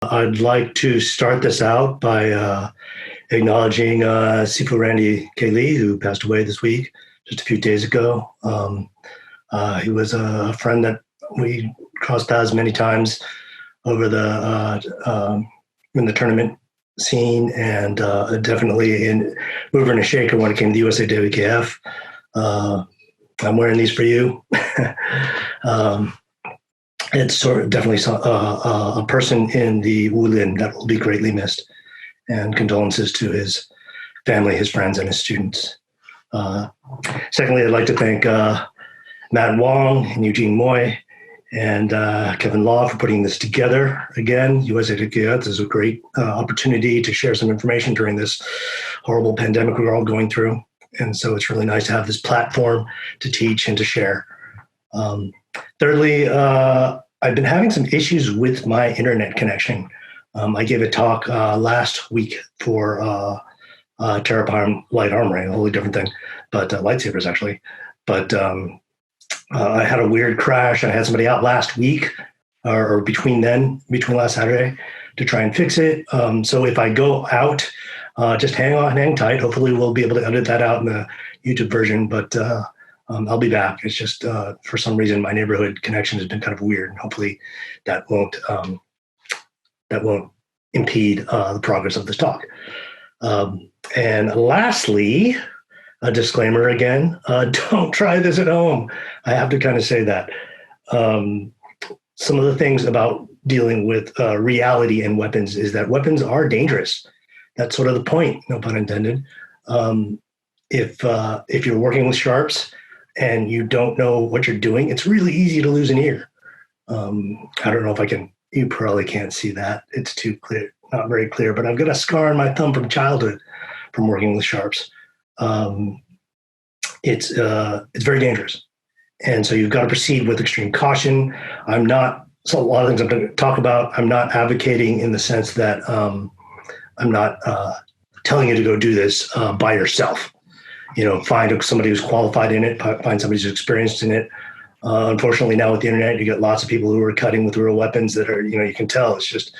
I'd like to start this out by acknowledging Sifu Randy K. Lee, who passed away this week, just a few days ago. He was a friend that we crossed paths many times over in the tournament scene, and definitely in mover and a shaker when it came to the USAWKF. I'm wearing these for you. It's sort of definitely a person in the Wulin that will be greatly missed, and condolences to his family, his friends, and his students. Secondly, I'd like to thank Matt Wong and Eugene Moy and Kevin Law for putting this together. Again, USAWKF is a great opportunity to share some information during this horrible pandemic we're all going through. And so it's really nice to have this platform to teach and to share. Thirdly, I've been having some issues with my internet connection. I gave a talk last week for Terrapine Light Armory, a wholly different thing, but lightsabers actually. But I had a weird crash. I had somebody out last week or between last Saturday to try and fix it. So if I go out, just hang tight. Hopefully we'll be able to edit that out in the YouTube version, but I'll be back. It's just for some reason my neighborhood connection has been kind of weird. Hopefully that won't impede the progress of this talk. And lastly, a disclaimer again, don't try this at home. I have to kind of say that. Some of the things about dealing with reality and weapons is that weapons are dangerous. That's sort of the point, no pun intended. If you're working with sharps and you don't know what you're doing, it's really easy to lose an ear. I don't know if you probably can't see that. It's too clear, not very clear, but I've got a scar on my thumb from childhood from working with sharps. It's very dangerous. And so you've got to proceed with extreme caution. So a lot of things I'm going to talk about, I'm not advocating in the sense that I'm not telling you to go do this by yourself. Find somebody who's qualified in it, find somebody who's experienced in it. Unfortunately, now with the internet, you get lots of people who are cutting with real weapons that are, you can tell it's just,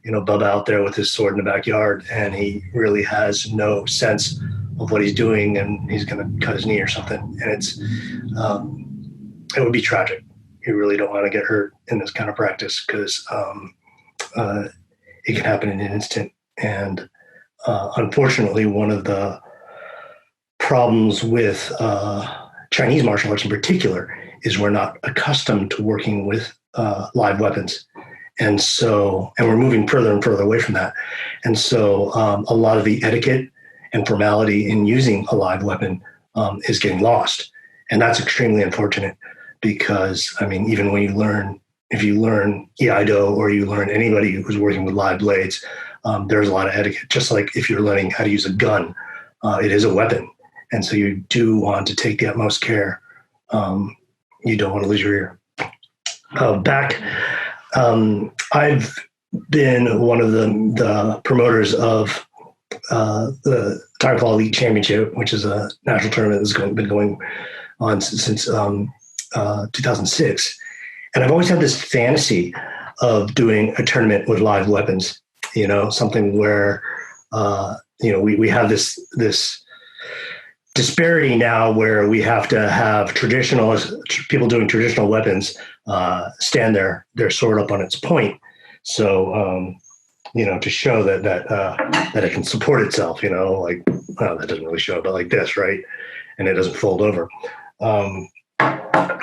Bubba out there with his sword in the backyard, and he really has no sense of what he's doing, and he's going to cut his knee or something. And it would be tragic. You really don't want to get hurt in this kind of practice because it can happen in an instant. And unfortunately, one of the problems with Chinese martial arts in particular is we're not accustomed to working with live weapons. And we're moving further and further away from that. And so a lot of the etiquette and formality in using a live weapon is getting lost. And that's extremely unfortunate because, even when if you learn Iaido or you learn anybody who's working with live blades, there's a lot of etiquette. Just like if you're learning how to use a gun, it is a weapon. And so you do want to take the utmost care. You don't want to lose your ear. I've been one of the promoters of the Tiger Claw Elite Championship, which is a national tournament that's been going on since 2006. And I've always had this fantasy of doing a tournament with live weapons, something where, we have this disparity now where we have to have people doing traditional weapons stand their sword up on its point. So, to show that it can support itself, that doesn't really show, but like this, right? And it doesn't fold over.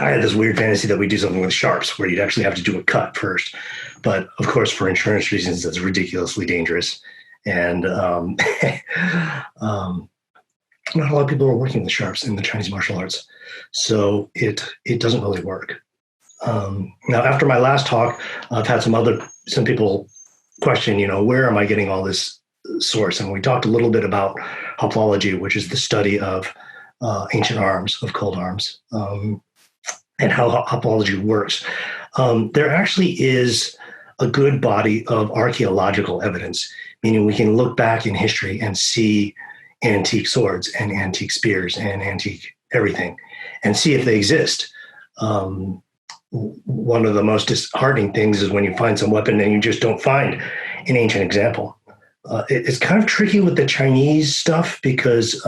I had this weird fantasy that we do something with sharps where you'd actually have to do a cut first. But of course, for insurance reasons, that's ridiculously dangerous. And not a lot of people are working with sharps in the Chinese martial arts. So it doesn't really work. Now, after my last talk, I've had some people question, where am I getting all this source? And we talked a little bit about hopology, which is the study of ancient arms, of cold arms, and how hopology works. There actually is a good body of archaeological evidence, meaning we can look back in history and see antique swords and antique spears and antique everything and see if they exist. one of the most disheartening things is when you find some weapon and you just don't find an ancient example. It's kind of tricky with the Chinese stuff because,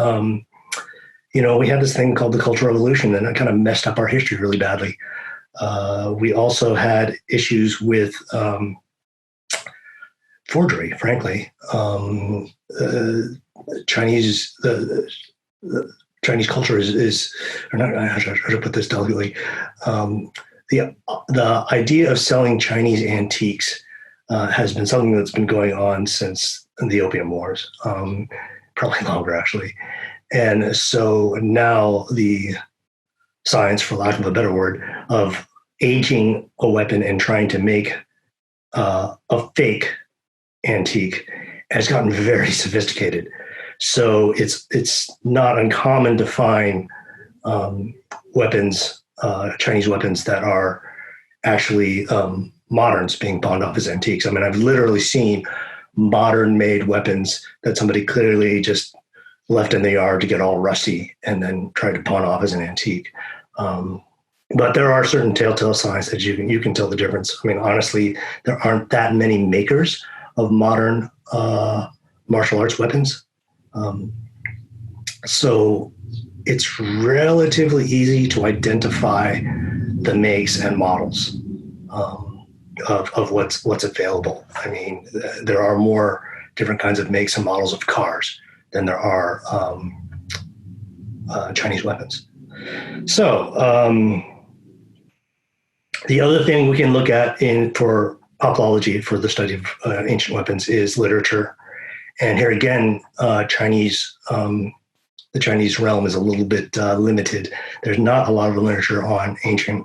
we had this thing called the Cultural Revolution, and that kind of messed up our history really badly. We also had issues with forgery, frankly. Chinese culture is or not, how should I put this delicately? The idea of selling Chinese antiques has been something that's been going on since the Opium Wars, probably longer actually. And so now the science, for lack of a better word, of aging a weapon and trying to make a fake antique has gotten very sophisticated. So it's not uncommon to find weapons, Chinese weapons that are actually moderns being pawned off as antiques. I mean, I've literally seen modern-made weapons that somebody clearly just left in the yard to get all rusty and then tried to pawn off as an antique. But there are certain telltale signs that you can tell the difference. I mean, honestly, there aren't that many makers of modern martial arts weapons. So it's relatively easy to identify the makes and models of what's available. I mean, there are more different kinds of makes and models of cars than there are Chinese weapons. So the other thing we can look at for apology, for the study of ancient weapons, is literature. And here again, the Chinese realm is a little bit limited. There's not a lot of literature on ancient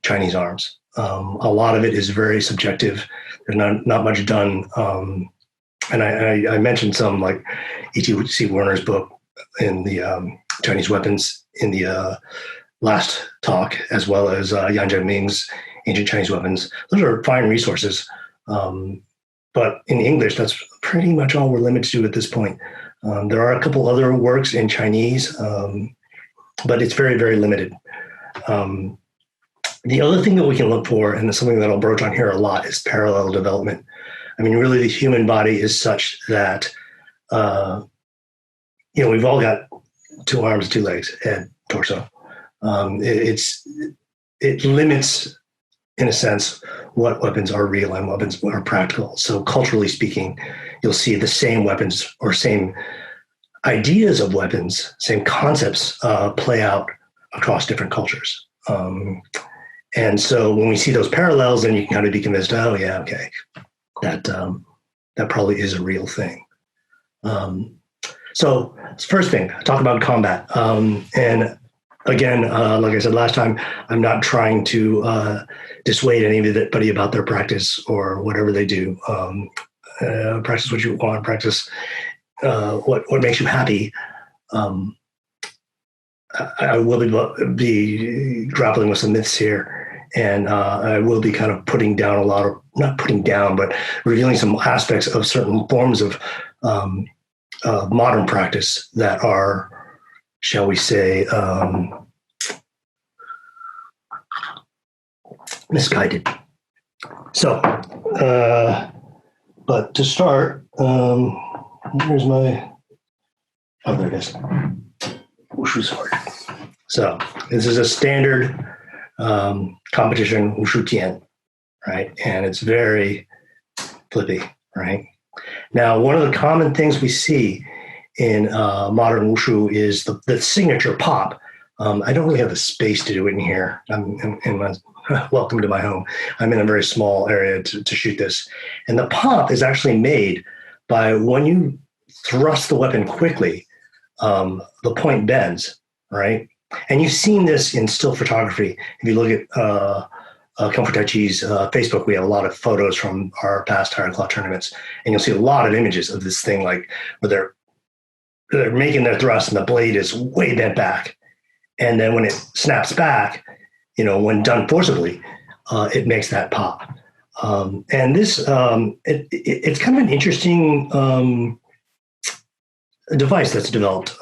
Chinese arms. A lot of it is very subjective. There's not much done. And I mentioned some, like E.T.C. Warner's book in the Chinese weapons in the last talk, as well as Yan Zhengming's Ancient Chinese Weapons. Those are fine resources. But in English, that's pretty much all we're limited to at this point. There are a couple other works in Chinese, but it's very, very limited. The other thing that we can look for, and it's something that I'll broach on here a lot, is parallel development. I mean, really, the human body is such that, we've all got 2 arms, 2 legs, head, torso. It limits, in a sense, what weapons are real and weapons are practical. So culturally speaking, you'll see the same weapons or same ideas of weapons, same concepts play out across different cultures. And so when we see those parallels, then you can kind of be convinced, oh yeah, okay, that probably is a real thing. So first thing, talk about combat. And again, like I said last time, I'm not trying to dissuade anybody about their practice or whatever they do. Practice what you want, practice what makes you happy. I will be grappling with some myths here, and I will be kind of putting down not putting down, but revealing some aspects of certain forms of modern practice that are, shall we say, misguided. So, but to start, here's there it is. Wushu sword. So this is a standard competition Wushu Tian, right? And it's very flippy, right? Now, one of the common things we see in modern Wushu is the signature pop. I don't really have the space to do it in here. I'm in my welcome to my home. I'm in a very small area to shoot this. And the pop is actually made by when you thrust the weapon quickly, the point bends, right? And you've seen this in still photography. If you look at Kung Fu Tai Chi's Facebook, we have a lot of photos from our past Higher Claw tournaments, and you'll see a lot of images of this thing, like where they're making their thrust and the blade is way bent back. And then when it snaps back, when done forcibly, it makes that pop. And this, it's kind of an interesting device that's developed.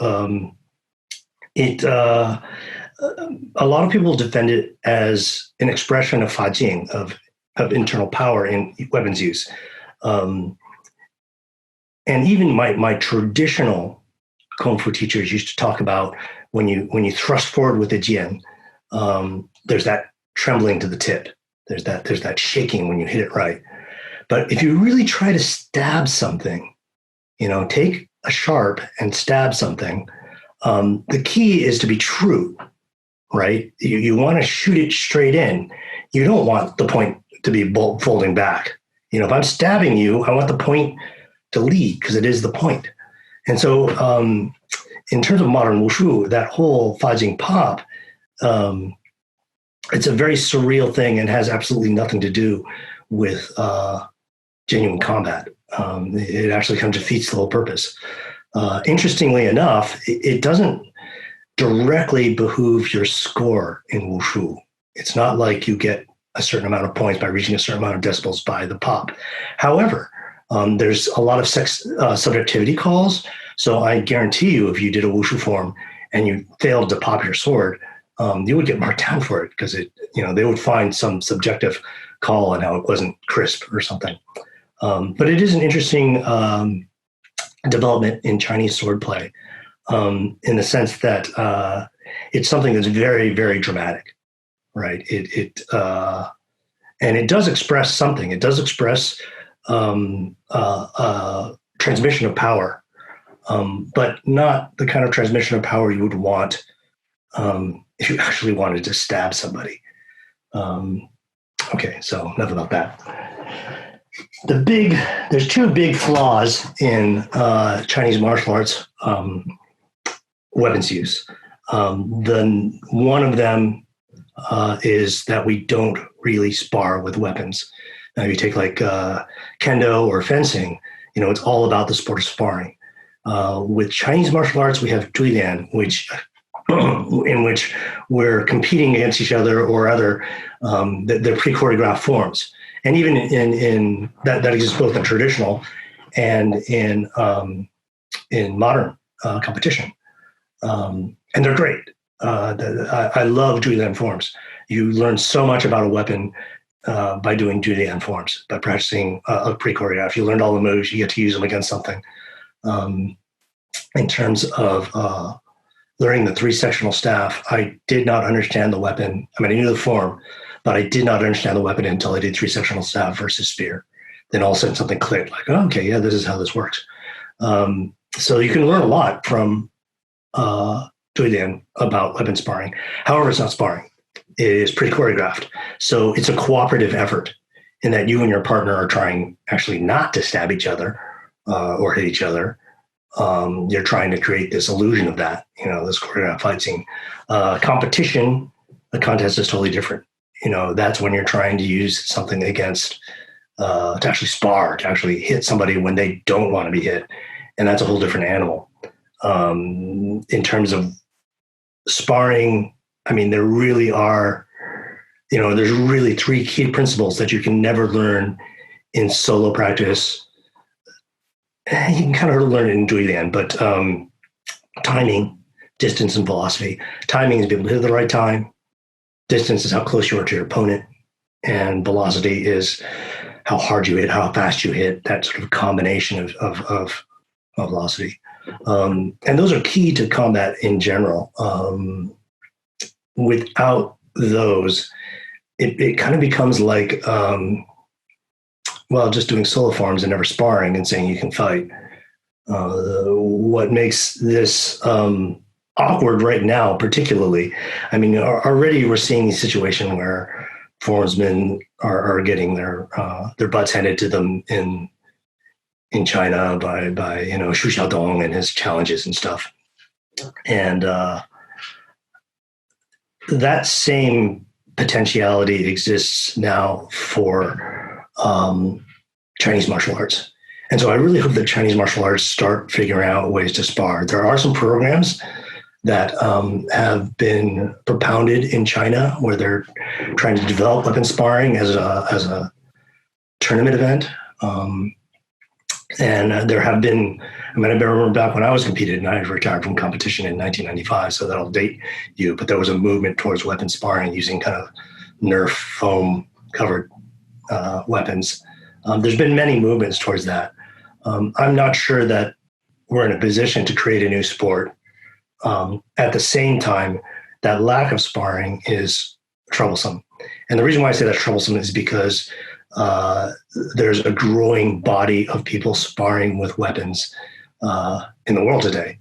a lot of people defend it as an expression of fajing, of internal power in weapons use. And even my traditional Kung Fu teachers used to talk about when you thrust forward with a jian, there's that trembling to the tip. There's that shaking when you hit it right. But if you really try to stab something, take a sharp and stab something, the key is to be true, right? You want to shoot it straight in. You don't want the point to be folding back. If I'm stabbing you, I want the point to lead because it is the point. And so in terms of modern wushu, that whole fajing pop, it's a very surreal thing and has absolutely nothing to do with genuine combat. It actually kind of defeats the whole purpose. Interestingly enough, it doesn't directly behoove your score in wushu. It's not like you get a certain amount of points by reaching a certain amount of decibels by the pop. However, there's a lot of subjectivity calls. So I guarantee you, if you did a wushu form and you failed to pop your sword, you would get marked down for it because they would find some subjective call on how it wasn't crisp or something. But it is an interesting development in Chinese swordplay in the sense that it's something that's very, very dramatic, right? And it does express something. It does express transmission of power, but not the kind of transmission of power you would want if you actually wanted to stab somebody. Okay, so enough about that. There's two big flaws in Chinese martial arts weapons use. One of them is that we don't really spar with weapons. Now, you take like kendo or fencing, it's all about the sport of sparring. With Chinese martial arts, we have Duilian, in which we're competing against each other or other, they're pre-choreographed forms. And even in that exists both in traditional and in modern competition. And they're great. I love Duilian forms. You learn so much about a weapon by doing Duilian forms, by practicing a pre-choreograph. You learned all the moves, you get to use them against something. In terms of learning the three-sectional staff, I did not understand the weapon. I mean, I knew the form, but I did not understand the weapon until I did three-sectional staff versus spear. Then all of a sudden something clicked, like, oh, okay, yeah, this is how this works. So you can learn a lot from Duilian about weapon sparring. However, it's not sparring. It is pre-choreographed. So it's a cooperative effort in that you and your partner are trying actually not to stab each other or hit each other. You're trying to create this illusion of that, this choreographed fight scene. Competition, the contest is totally different. That's when you're trying to use something against, to actually spar, to actually hit somebody when they don't want to be hit. And that's a whole different animal. In terms of sparring, I mean, there really are, there's really three key principles that you can never learn in solo practice. You can kind of learn it in Duilian, but timing, distance, and velocity. Timing is being able to hit at the right time. Distance is how close you are to your opponent. And velocity is how hard you hit, how fast you hit, that sort of combination of velocity. And those are key to combat in general. Without those, it kind of becomes like, just doing solo forms and never sparring and saying you can fight. What makes this awkward right now, particularly, I mean, already we're seeing a situation where forumsmen are getting their butts handed to them in China by Xu Xiaodong and his challenges and stuff. And that same potentiality exists now for Chinese martial arts. And so I really hope that Chinese martial arts start figuring out ways to spar. There are some programs that have been propounded in China where they're trying to develop weapon sparring as a tournament event. And there have been, I mean, I remember back when I was competing, and I retired from competition in 1995, so that'll date you, but there was a movement towards weapon sparring using kind of Nerf foam covered weapons. There's been many movements towards that. I'm not sure that we're in a position to create a new sport. At the same time, that lack of sparring is troublesome. And the reason why I say that's troublesome is because there's a growing body of people sparring with weapons in the world today.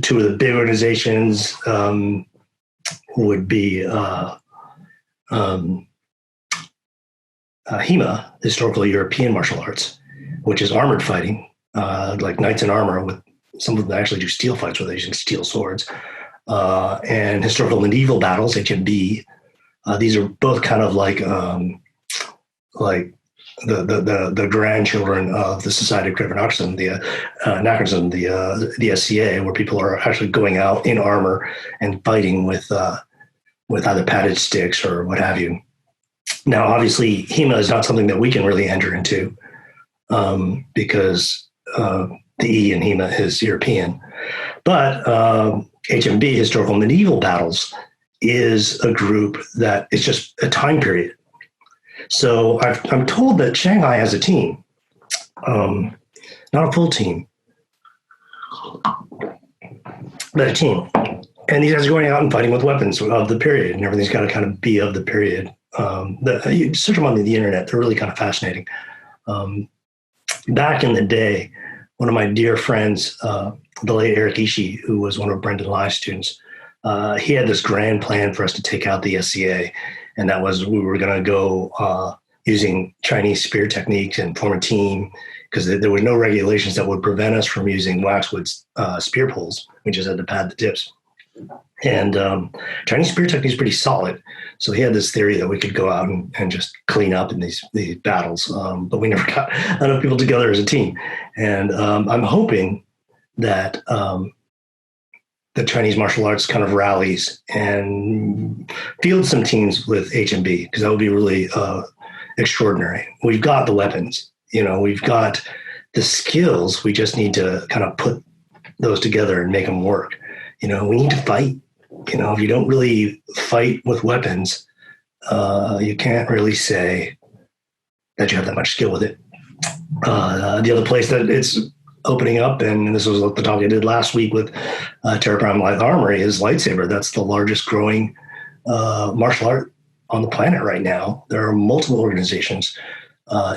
Two of the big organizations would be HEMA, Historical European Martial Arts, which is armored fighting, like knights in armor. With some of them actually do steel fights where they're using steel swords, and Historical Medieval Battles, HMB. These are both kind of like the grandchildren of the Society of Great Anarchism, the SCA, where people are actually going out in armor and fighting with either padded sticks or what have you. Now, obviously, HEMA is not something that we can really enter into because the E in HEMA is European. But HMB, Historical Medieval Battles, is a group that is just a time period. So I'm told that Shanghai has a team, not a full team, but a team. And these guys are going out and fighting with weapons of the period, and everything's got to kind of be of the period. You search them on the internet; they're really kind of fascinating. Back in the day, one of my dear friends, the late Eric Ishii, who was one of Brendan Lai's students, he had this grand plan for us to take out the SCA, and that was we were going to go using Chinese spear techniques and form a team because there were no regulations that would prevent us from using waxwood spear poles. We just had to pad the tips. And Chinese spear technique is pretty solid. So he had this theory that we could go out and just clean up in these battles. But we never got enough people together as a team. And I'm hoping that the Chinese martial arts kind of rallies and fields some teams with HMB, because that would be really extraordinary. We've got the weapons, we've got the skills. We just need to kind of put those together and make them work. We need to fight. If you don't really fight with weapons, you can't really say that you have that much skill with it. The other place that it's opening up, and this was the talk I did last week with Terra Prime Light Armory, is lightsaber. That's the largest growing martial art on the planet right now. There are multiple organizations,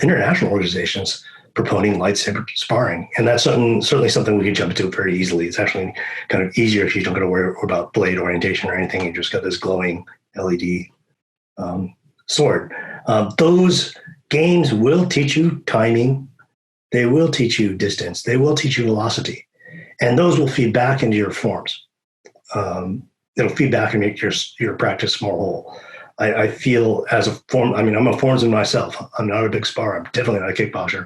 international organizations, proponing lightsaber sparring. And that's certainly something we can jump into very easily. It's actually kind of easier if you don't got to worry about blade orientation or anything. You just got this glowing LED sword. Those games will teach you timing. They will teach you distance. They will teach you velocity. And those will feed back into your forms. It'll feed back and make your practice more whole. I feel as a form, I'm a formsman myself. I'm not a big sparrer. I'm definitely not a kickboxer.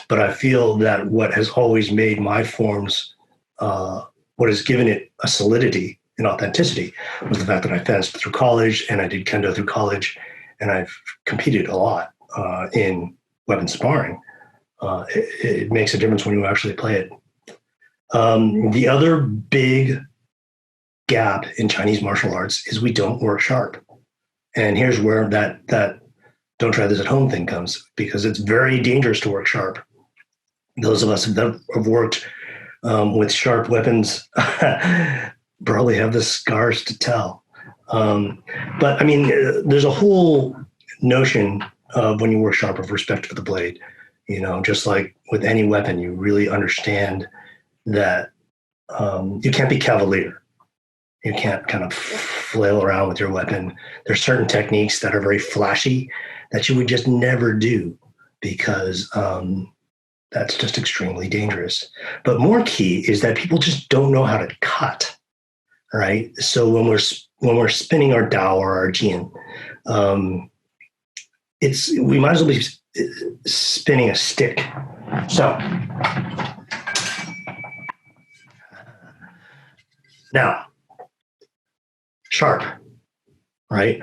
But I feel that what has always made my forms, what has given it a solidity and authenticity, was the fact that I fenced through college and I did kendo through college, and I've competed a lot in weapon sparring. It makes a difference when you actually play it. The other big gap in Chinese martial arts is we don't work sharp. And here's where that don't try this at home thing comes, because it's very dangerous to work sharp. Those of us that have worked with sharp weapons probably have the scars to tell. But there's a whole notion of when you work sharp of respect for the blade. Just like with any weapon, you really understand that you can't be cavalier. You can't kind of flail around with your weapon. There's certain techniques that are very flashy that you would just never do, because that's just extremely dangerous. But more key is that people just don't know how to cut, right? So when we're spinning our Dao or our Jian, we might as well be spinning a stick. So now, sharp, right?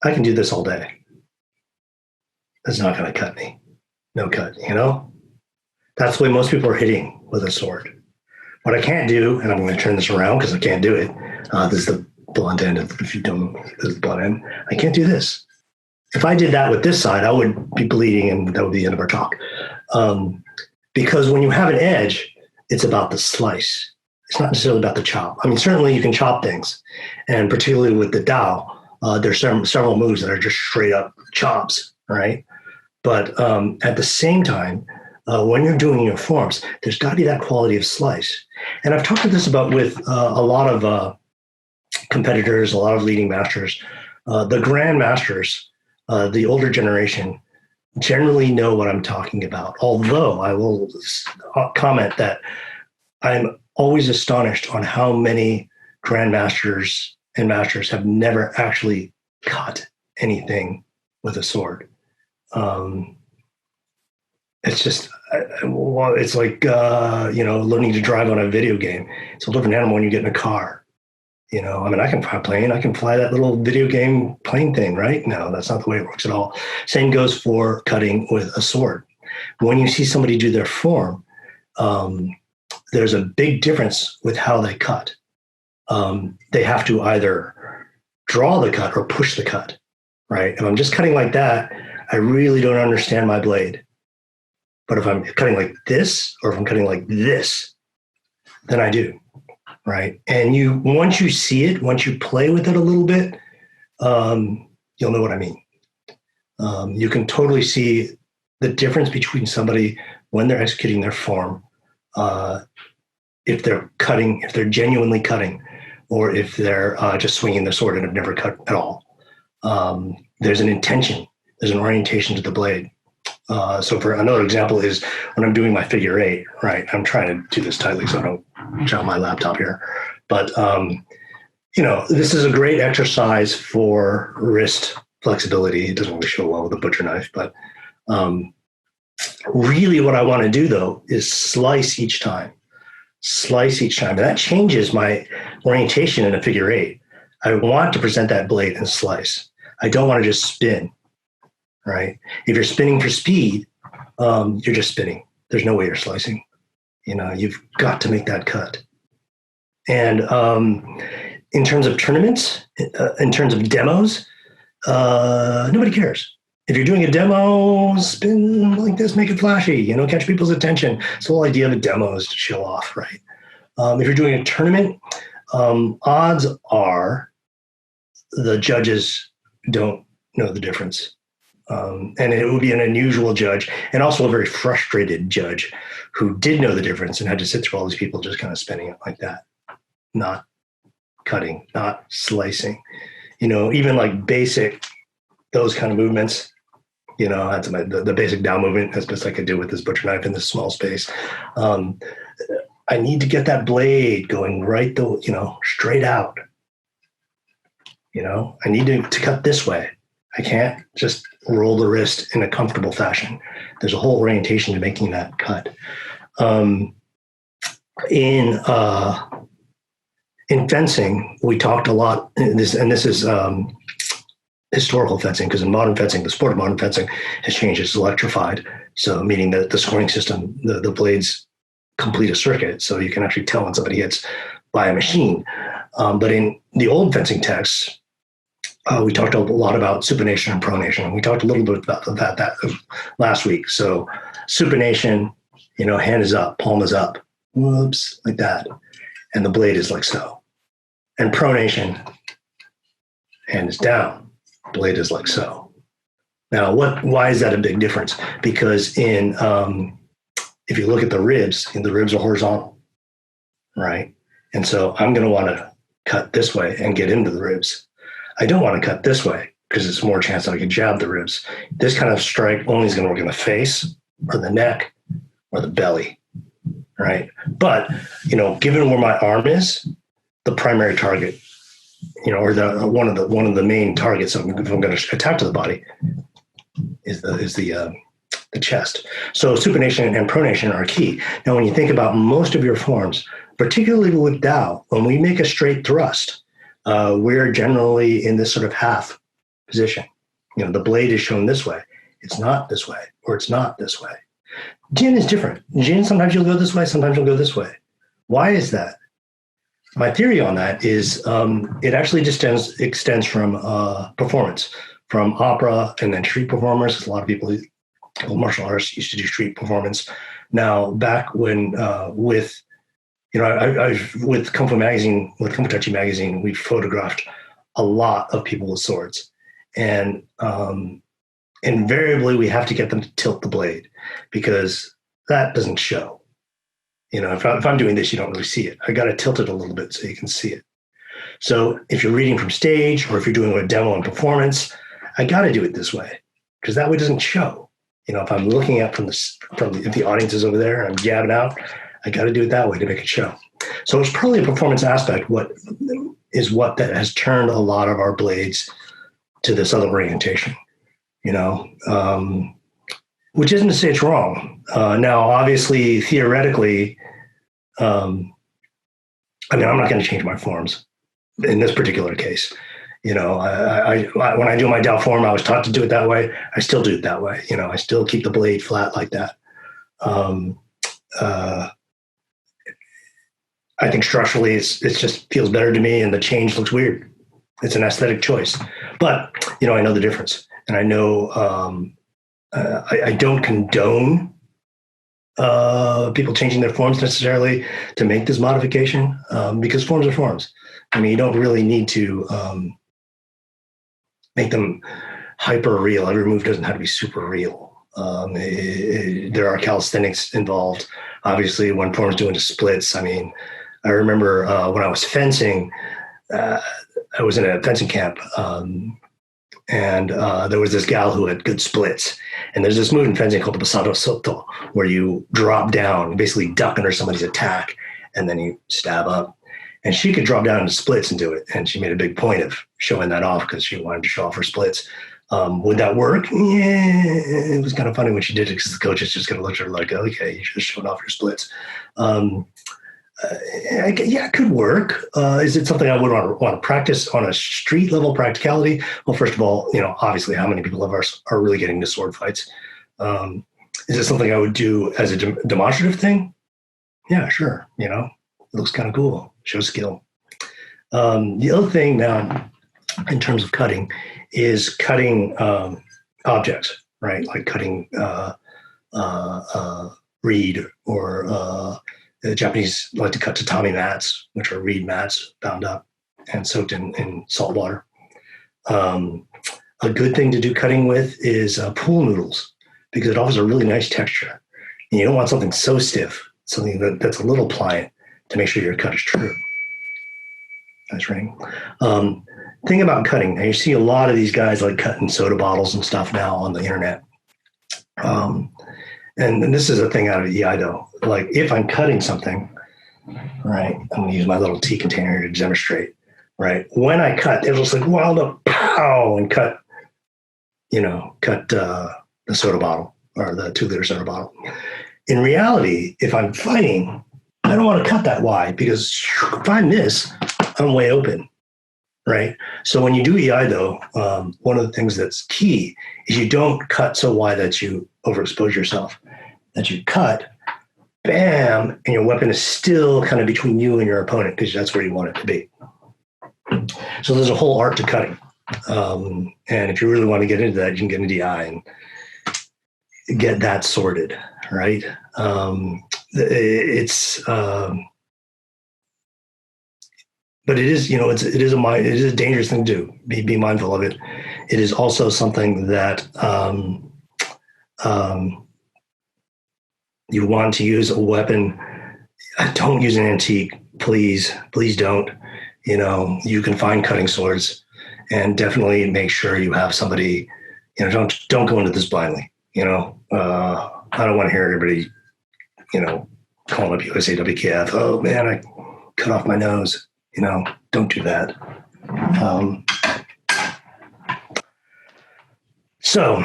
I can do this all day. That's not going to cut me. no cut, you know? That's the way most people are hitting with a sword. What I can't do, and I'm going to turn this around because I can't do it. This is the blunt end. If you don't know, this is the blunt end. I can't do this. If I did that with this side, I would be bleeding, and that would be the end of our talk. Because when you have an edge, it's about the slice. It's not necessarily about the chop. I mean, certainly you can chop things, and particularly with the Dao, there's several moves that are just straight up chops, right? But at the same time, when you're doing your forms, there's got to be that quality of slice. And I've talked about this with a lot of competitors, a lot of leading masters. The grand masters, the older generation, generally know what I'm talking about. Although I will comment that I'm always astonished on how many grandmasters and masters have never actually cut anything with a sword. It's just, it's like, learning to drive on a video game. It's a different animal when you get in a car. You know, I mean, I can fly a plane. I can fly that little video game plane thing, right? No, that's not the way it works at all. Same goes for cutting with a sword. When you see somebody do their form, there's a big difference with how they cut. They have to either draw the cut or push the cut, right? If I'm just cutting like that, I really don't understand my blade. But if I'm cutting like this, or if I'm cutting like this, then I do, right? And once you see it, once you play with it a little bit, you'll know what I mean. You can totally see the difference between somebody when they're executing their form, if they're cutting, if they're genuinely cutting, or if they're just swinging the sword and have never cut at all. There's an intention, there's an orientation to the blade. So for another example is when I'm doing my figure eight, right? I'm trying to do this tightly so I don't drop my laptop here. But, this is a great exercise for wrist flexibility. It doesn't really show well with a butcher knife, but really what I want to do, though, is slice each time. And that changes my orientation in a figure eight. I want to present that blade and slice. I don't want to just spin. Right? If you're spinning for speed, you're just spinning. There's no way you're slicing. You've got to make that cut. And in terms of tournaments, in terms of demos, nobody cares. If you're doing a demo, spin like this, make it flashy, catch people's attention. So the whole idea of a demo is to show off, right? If you're doing a tournament, odds are the judges don't know the difference. And it would be an unusual judge and also a very frustrated judge who did know the difference and had to sit through all these people just kind of spinning it like that, not cutting, not slicing, even like basic, those kind of movements, that's the basic down movement as best I could do with this butcher knife in this small space. I need to get that blade going right, straight out. I need to cut this way. I can't just roll the wrist in a comfortable fashion. There's a whole orientation to making that cut. In fencing, we talked a lot, and this is historical fencing, because in modern fencing, the sport of modern fencing has changed. It's electrified, so meaning that the scoring system, the blades complete a circuit, so you can actually tell when somebody hits by a machine. But in the old fencing texts, we talked a lot about supination and pronation. We talked a little bit about that last week. So supination, hand is up, palm is up, whoops, like that. And the blade is like so. And pronation, hand is down, blade is like so. Now, why is that a big difference? Because if you look at the ribs are horizontal, right? And so I'm going to want to cut this way and get into the ribs. I don't want to cut this way because it's more chance that I can jab the ribs. This kind of strike only is going to work in the face or the neck or the belly, right? But, given where my arm is, the primary target, or one of the main targets if I'm going to attack to the body is the chest. So supination and pronation are key. Now, when you think about most of your forms, particularly with Dao, when we make a straight thrust, we're generally in this sort of half position. The blade is shown this way. It's not this way. or it's not this way. Jin is different. Jin, sometimes you'll go this way, sometimes you'll go this way. Why is that? My theory on that is it actually just extends from performance, from opera and then street performers. A lot of people, martial artists, used to do street performance. Now, back when I with Kung Fu magazine, with Kung Fu Tachi magazine, we photographed a lot of people with swords, and invariably we have to get them to tilt the blade because that doesn't show. If I'm doing this, you don't really see it. I got to tilt it a little bit so you can see it. So if you're reading from stage or if you're doing a demo and performance, I got to do it this way because that way it doesn't show. If I'm looking at if the audience is over there and I'm jabbing out, I got to do it that way to make it show. So it's probably a performance aspect. What that has turned a lot of our blades to this other orientation, which isn't to say it's wrong. Now, obviously, theoretically, I'm not going to change my forms in this particular case. When I do my Dao form, I was taught to do it that way. I still do it that way. I still keep the blade flat like that. I think structurally, it just feels better to me, and the change looks weird. It's an aesthetic choice, but I know the difference, and I know I don't condone people changing their forms necessarily to make this modification because forms are forms. You don't really need to make them hyper real. Every move doesn't have to be super real. There are calisthenics involved. Obviously, when forms doing the splits, I remember when I was fencing, I was in a fencing camp, and there was this gal who had good splits. And there's this move in fencing called the pasado soto, where you drop down, basically duck under somebody's attack, and then you stab up. And she could drop down into splits and do it. And she made a big point of showing that off because she wanted to show off her splits. Would that work? Yeah, it was kind of funny when she did it because the coaches just kind of looked at her like, okay, you just showed off your splits. It could work. Is it something I would want to practice on a street level practicality? Well, first of all, obviously how many people of ours are really getting into sword fights? Is it something I would do as a demonstrative thing? Yeah, sure. It looks kind of cool. Shows skill. The other thing now, in terms of cutting, is cutting objects, right? Like cutting reed, or the Japanese like to cut tatami mats, which are reed mats bound up and soaked in salt water. A good thing to do cutting with is pool noodles because it offers a really nice texture. And you don't want something so stiff, something that's a little pliant to make sure your cut is true. Nice ring. Thing about cutting, now you see a lot of these guys like cutting soda bottles and stuff now on the internet. And this is a thing out of Iaido. Like if I'm cutting something, right, I'm going to use my little tea container to demonstrate, right? When I cut, it looks like wild up, pow, and cut the soda bottle or the 2-liter soda bottle. In reality, if I'm fighting, I don't want to cut that wide because if I miss, I'm way open, right? So when you do Iaido, one of the things that's key is you don't cut so wide that you overexpose yourself. That you cut, bam, and your weapon is still kind of between you and your opponent because that's where you want it to be. So there's a whole art to cutting. And if you really want to get into that, you can get into DI and get that sorted, right? But it is, it is a dangerous thing to do. Be mindful of it. It is also something that you want to use a weapon. Don't use an antique, please. Please don't. You can find cutting swords, and definitely make sure you have somebody. Don't go into this blindly. I don't want to hear everybody, calling up USAWKF. Oh man, I cut off my nose. Don't do that. So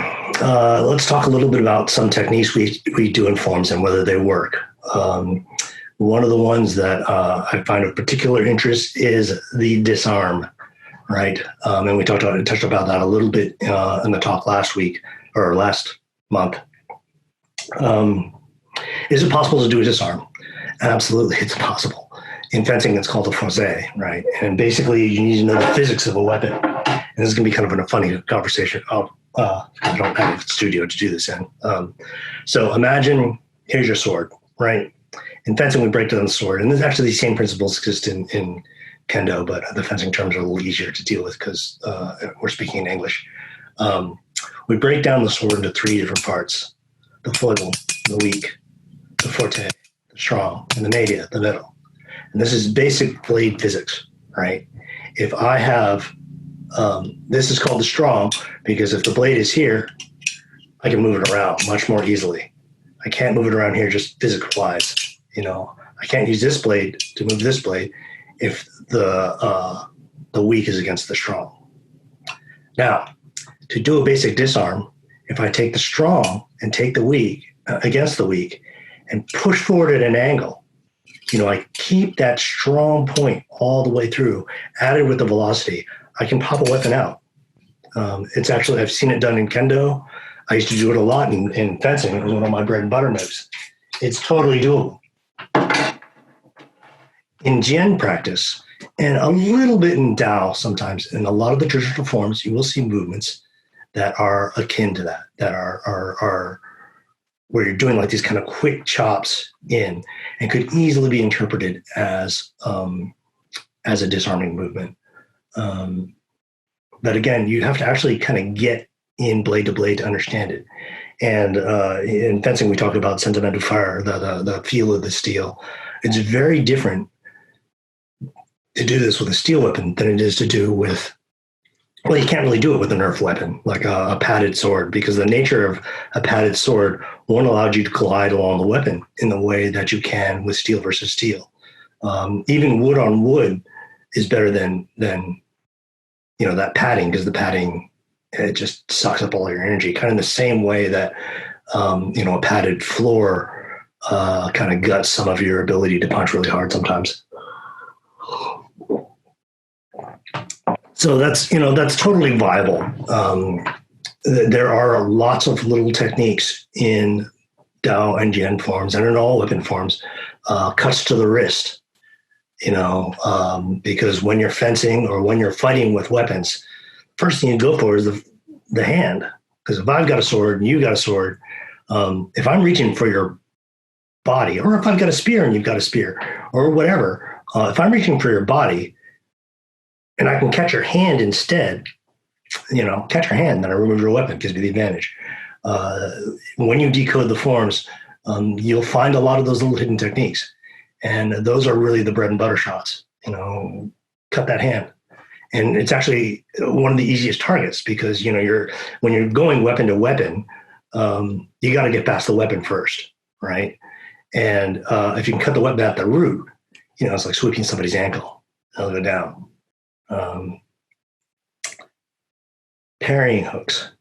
let's talk a little bit about some techniques we do in forms and whether they work. One of the ones that I find of particular interest is the disarm, right? And we touched about that a little bit in the talk last week or last month. Is it possible to do a disarm? Absolutely, it's possible. In fencing, it's called a fausse, right? And basically, you need to know the physics of a weapon. And this is going to be kind of a funny conversation. I don't have a studio to do this in. So imagine, here's your sword, right? In fencing, we break down the sword. And there's actually the same principles exist in kendo, but the fencing terms are a little easier to deal with because we're speaking in English. We break down the sword into 3 different parts: the foible, the weak, the forte, the strong, and the media, the middle. And this is basic blade physics, right? If I have, this is called the strong because if the blade is here, I can move it around much more easily. I can't move it around here just physics-wise. I can't use this blade to move this blade if the weak is against the strong. Now, to do a basic disarm, if I take the strong and take the weak against the weak and push forward at an angle, I keep that strong point all the way through, added with the velocity, I can pop a weapon out. It's actually, I've seen it done in kendo. I used to do it a lot in fencing. It was one of my bread and butter moves. It's totally doable. In Jian practice, and a little bit in Dao sometimes, in a lot of the traditional forms, you will see movements that are akin to that are where you're doing like these kind of quick chops in and could easily be interpreted as a disarming movement. But again, you have to actually kind of get in blade to blade to understand it. And in fencing, we talk about sentimental fire, the feel of the steel. It's very different to do this with a steel weapon than it is to do with, well, you can't really do it with a Nerf weapon, like a padded sword, because the nature of a padded sword won't allow you to glide along the weapon in the way that you can with steel versus steel. Even wood on wood is better than that padding, because the padding, it just sucks up all your energy, kind of the same way that a padded floor kind of guts some of your ability to punch really hard sometimes. So that's totally viable. There are lots of little techniques in Dao and Jian forms and in all weapon forms, cuts to the wrist, because when you're fencing or when you're fighting with weapons, first thing you go for is the hand. Because if I've got a sword and you got a sword, if I'm reaching for your body, or if I've got a spear and you've got a spear, or whatever, if I'm reaching for your body, and I can catch your hand instead, catch your hand, then I remove your weapon, gives me the advantage. When you decode the forms, you'll find a lot of those little hidden techniques. And those are really the bread and butter shots, cut that hand. And it's actually one of the easiest targets because, when you're going weapon to weapon, you got to get past the weapon first, right? And if you can cut the weapon at the root, it's like sweeping somebody's ankle. They'll go down. Parrying hooks.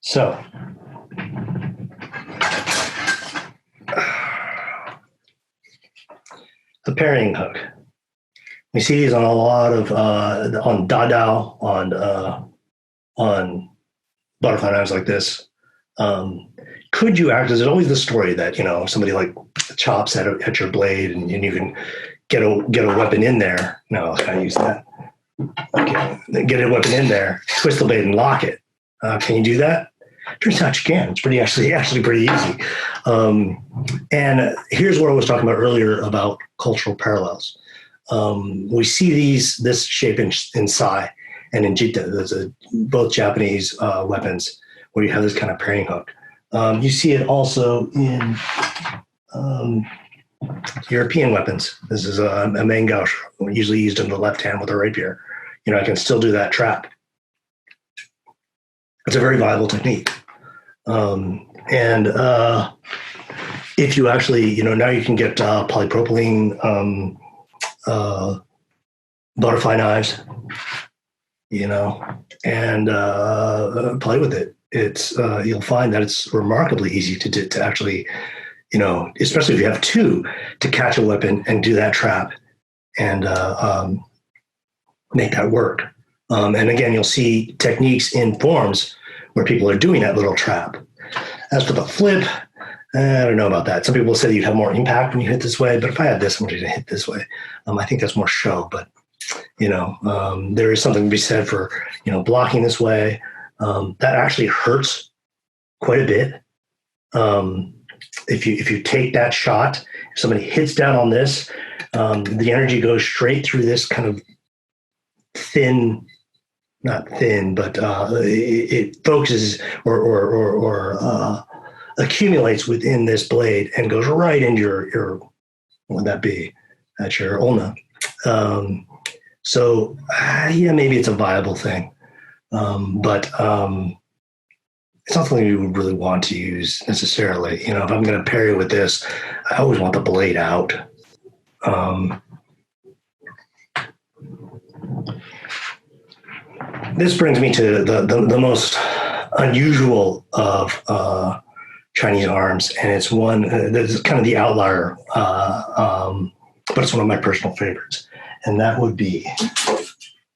So, the parrying hook. We see these on a lot of on Dadao, on butterfly knives like this. Could you act? There's always the story that somebody like chops at your blade and you can get a weapon in there. No, I can't use that. Okay, get a weapon in there, twist the blade and lock it. Can you do that? Turns out you can. It's actually pretty easy. And here's what I was talking about earlier about cultural parallels. We see this shape in Sai and in Jita. Those are both Japanese weapons where you have this kind of parrying hook. You see it also in European weapons. This is a mangouche, usually used in the left hand with a rapier. I can still do that trap. It's a very viable technique. And if you actually, now you can get polypropylene butterfly knives, and play with it. It's you'll find that it's remarkably easy to actually, especially if you have two, to catch a weapon and do that trap and make that work. And again, you'll see techniques in forms where people are doing that little trap. As for the flip, I don't know about that. Some people say you'd have more impact when you hit this way, but if I had this, I'm going to hit this way. I think that's more show, but there is something to be said for, blocking this way. That actually hurts quite a bit. If you take that shot, if somebody hits down on this, the energy goes straight through this kind of thin, not thin, but it focuses or accumulates within this blade and goes right into your what would that be? That's your ulna. So maybe it's a viable thing, but it's not something you would really want to use necessarily. If I'm going to parry with this, I always want the blade out. This brings me to the most unusual of Chinese arms, and it's one that's kind of the outlier, but it's one of my personal favorites, and that would be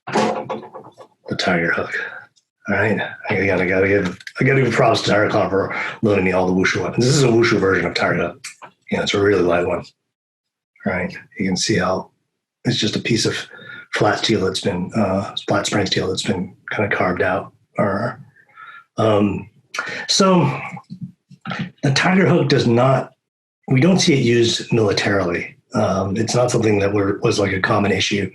the tiger hook. All right, I gotta give props to Tiger Claw for loaning me all the Wushu weapons. This is a Wushu version of tiger hook. It's a really light one. All right, you can see how it's just a piece of flat steel that's been flat spring steel that's been kind of carved out. So the tiger hook we don't see it used militarily. It's not something that was like a common issue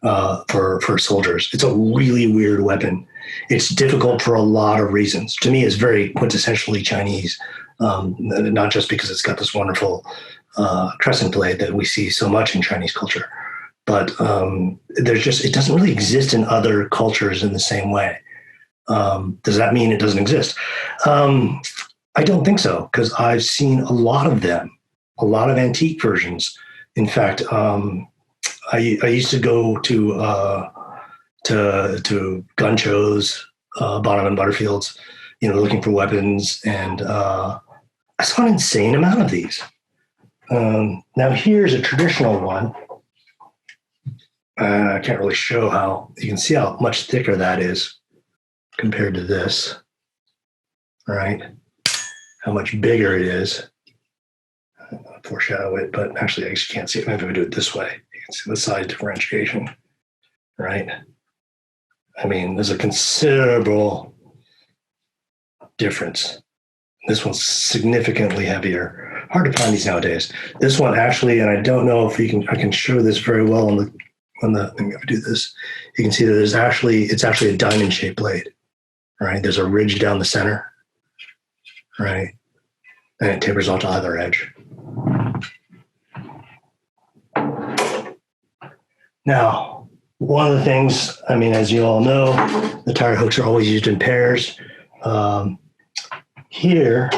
for soldiers. It's a really weird weapon. It's difficult for a lot of reasons. To me, it's very quintessentially Chinese, not just because it's got this wonderful crescent blade that we see so much in Chinese culture, but it doesn't really exist in other cultures in the same way. Does that mean it doesn't exist? I don't think so, because I've seen a lot of them, a lot of antique versions. In fact, I used to go to gun shows, Bonham and Butterfields, looking for weapons, and I saw an insane amount of these. Now here's a traditional one. I can't really show how, you can see how much thicker that is compared to this, all right? How much bigger it is. I'll foreshadow it, but actually I just can't see it. Maybe if I do it this way, you can see the size differentiation, right? I mean, there's a considerable difference. This one's significantly heavier. Hard to find these nowadays. This one actually, and I don't know if I can show this very well on the, let me do this. You can see that it's actually a diamond shaped blade, right? There's a ridge down the center, right? And it tapers off to either edge. Now, one of the things, as you all know, the tiger hooks are always used in pairs. Here,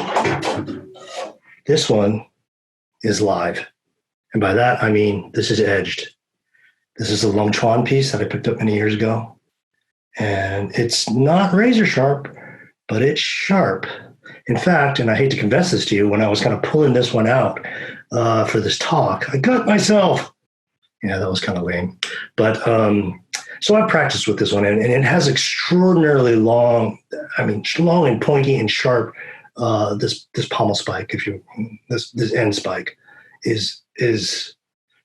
this one is live. And by that, I mean, this is edged. This is a Long Chuan piece that I picked up many years ago. And it's not razor sharp, but it's sharp. In fact, and I hate to confess this to you, when I was kind of pulling this one out for this talk, I cut myself. Yeah, that was kind of lame. But so I practiced with this one, and it has extraordinarily long and pointy and sharp. This pommel spike, this end spike, is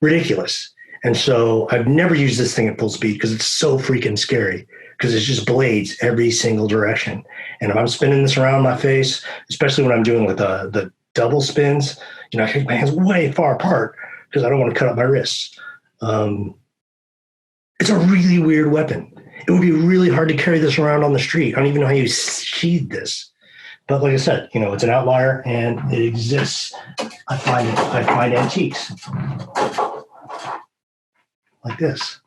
ridiculous. And so I've never used this thing at full speed because it's so freaking scary, because it's just blades every single direction. And if I'm spinning this around my face, especially when I'm doing with the double spins, I keep my hands way far apart because I don't want to cut up my wrists. It's a really weird weapon. It would be really hard to carry this around on the street. I don't even know how you sheathe this. But like I said, it's an outlier and it exists. I find antiques like this.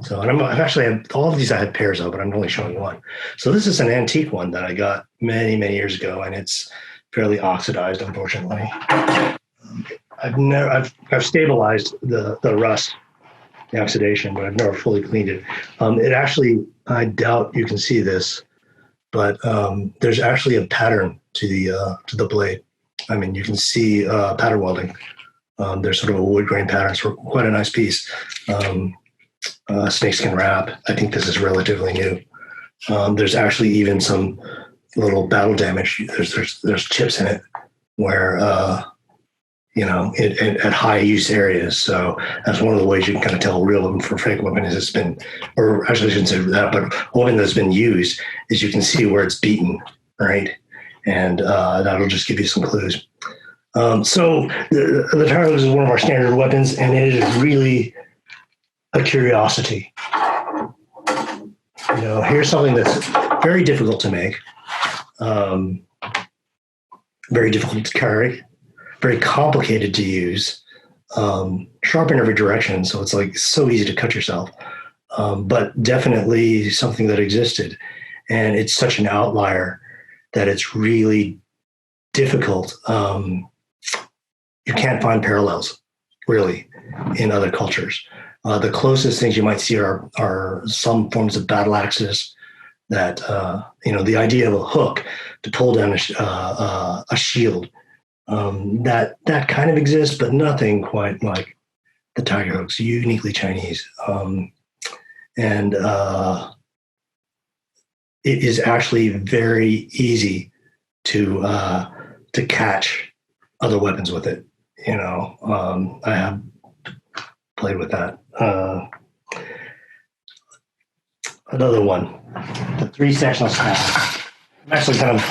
So, and I've actually had all of these. I had pairs of, but I'm only showing one. So this is an antique one that I got many, many years ago, and it's fairly oxidized, unfortunately. I've stabilized the rust, the oxidation, but I've never fully cleaned it. It actually, I doubt you can see this, but there's actually a pattern to the blade. You can see pattern welding. There's sort of a wood grain pattern. It's quite a nice piece. Snakeskin wrap. I think this is relatively new. There's actually even some little battle damage. There's chips in it where at high use areas. So that's one of the ways you can kind of tell a real weapon from a fake weapon is it's been, or actually I shouldn't say that, but a weapon that's been used is you can see where it's beaten, right? And that'll just give you some clues. So the Tiger Hooks is one of our standard weapons, and it is really a curiosity. Here's something that's very difficult to make, very difficult to carry, very complicated to use, sharp in every direction. So it's like so easy to cut yourself, but definitely something that existed. And it's such an outlier that it's really difficult. You can't find parallels really in other cultures. The closest things you might see are some forms of battle axes that, the idea of a hook to pull down a shield. That kind of exists, but nothing quite like the Tiger Hooks, uniquely Chinese. And it is actually very easy to catch other weapons with it. I have played with that. Another one, the 3-sectional staff. I'm actually kind of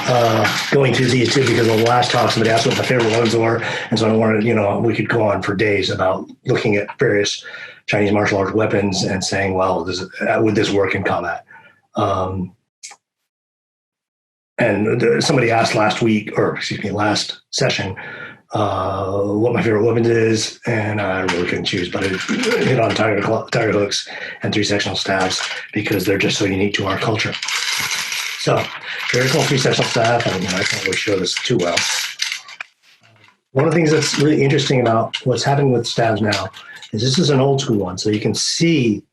going through these too because of the last talk somebody asked what my favorite ones were, and so I wanted, we could go on for days about looking at various Chinese martial arts weapons and saying, well, would this work in combat? And somebody asked last session what my favorite weapon is, and I really couldn't choose, but I hit on Tiger Hooks and 3-sectional staves because they're just so unique to our culture. So, very cool 3-sectional staff, and I can't really show this too well. One of the things that's really interesting about what's happening with staves now is this is an old school one, so you can see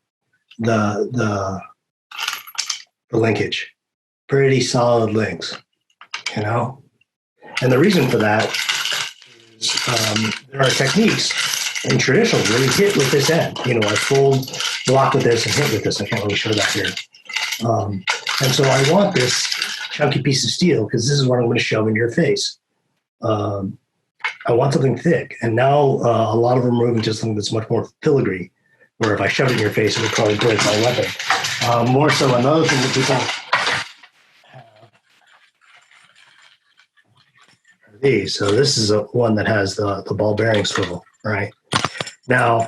the linkage, pretty solid links, And the reason for that is there are techniques in traditional where you hit with this end. I fold, block with this, and hit with this. I can't really show that here. And so I want this chunky piece of steel because this is what I'm going to shove in your face. I want something thick. And now a lot of them are moving to something that's much more filigree, where if I shove it in your face, it would probably break my weapon. More so, another thing that people have are these. So this is one that has the ball bearing swivel, right? Now,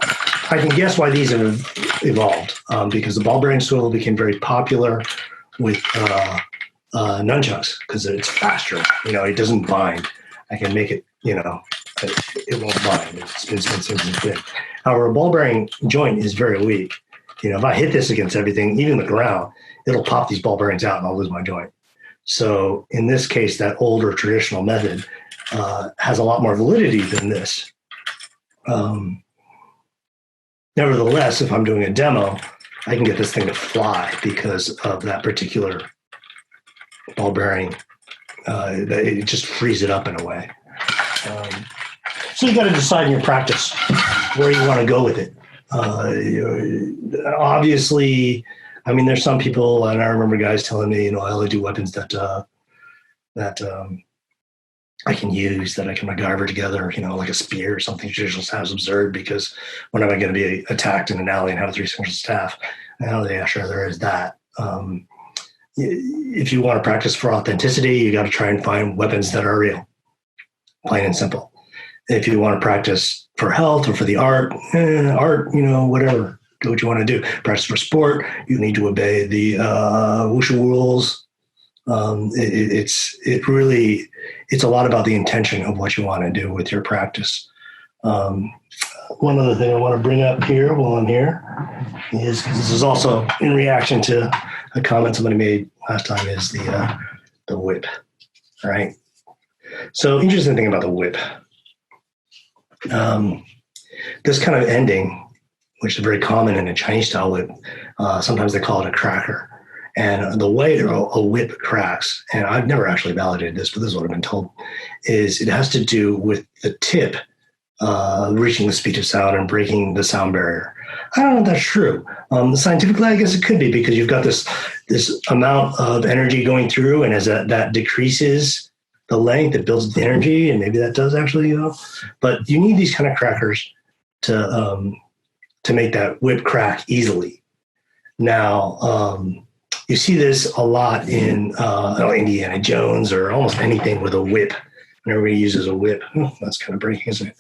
I can guess why these have evolved because the ball bearing swivel became very popular with nunchucks because it's faster. It doesn't bind. I can make it, it won't bind. It spins. However, a ball bearing joint is very weak. If I hit this against everything, even the ground, it'll pop these ball bearings out and I'll lose my joint. So in this case, that older traditional method has a lot more validity than this. Nevertheless, if I'm doing a demo, I can get this thing to fly because of that particular ball bearing. It just frees it up in a way. So you got to decide in your practice where you want to go with it. Obviously, there's some people, and I remember guys telling me, I only do weapons that I can use, that I can MacGyver together, like a spear or something. Traditional staff is absurd because when am I going to be attacked in an alley and have a 3-sectional staff? Yeah, sure, there is that. If you want to practice for authenticity, you got to try and find weapons that are real, plain and simple. If you want to practice for health or for the art, whatever, do what you want to do. Practice for sport, you need to obey the Wushu rules. It's a lot about the intention of what you want to do with your practice. One other thing I want to bring up here while I'm here is, because this is also in reaction to a comment somebody made last time, is the whip. All right. So interesting thing about the whip. This kind of ending, which is very common in a Chinese style whip, sometimes they call it a cracker. And the way a whip cracks, and I've never actually validated this, but this is what I've been told, is it has to do with the tip reaching the speed of sound and breaking the sound barrier. I don't know if that's true. Scientifically, I guess it could be, because you've got this amount of energy going through, and as that decreases, the length, it builds the energy, and maybe that does actually, but you need these kind of crackers to make that whip crack easily. Now, you see this a lot in Indiana Jones or almost anything with a whip. When everybody uses a whip, that's kind of breaking, isn't it?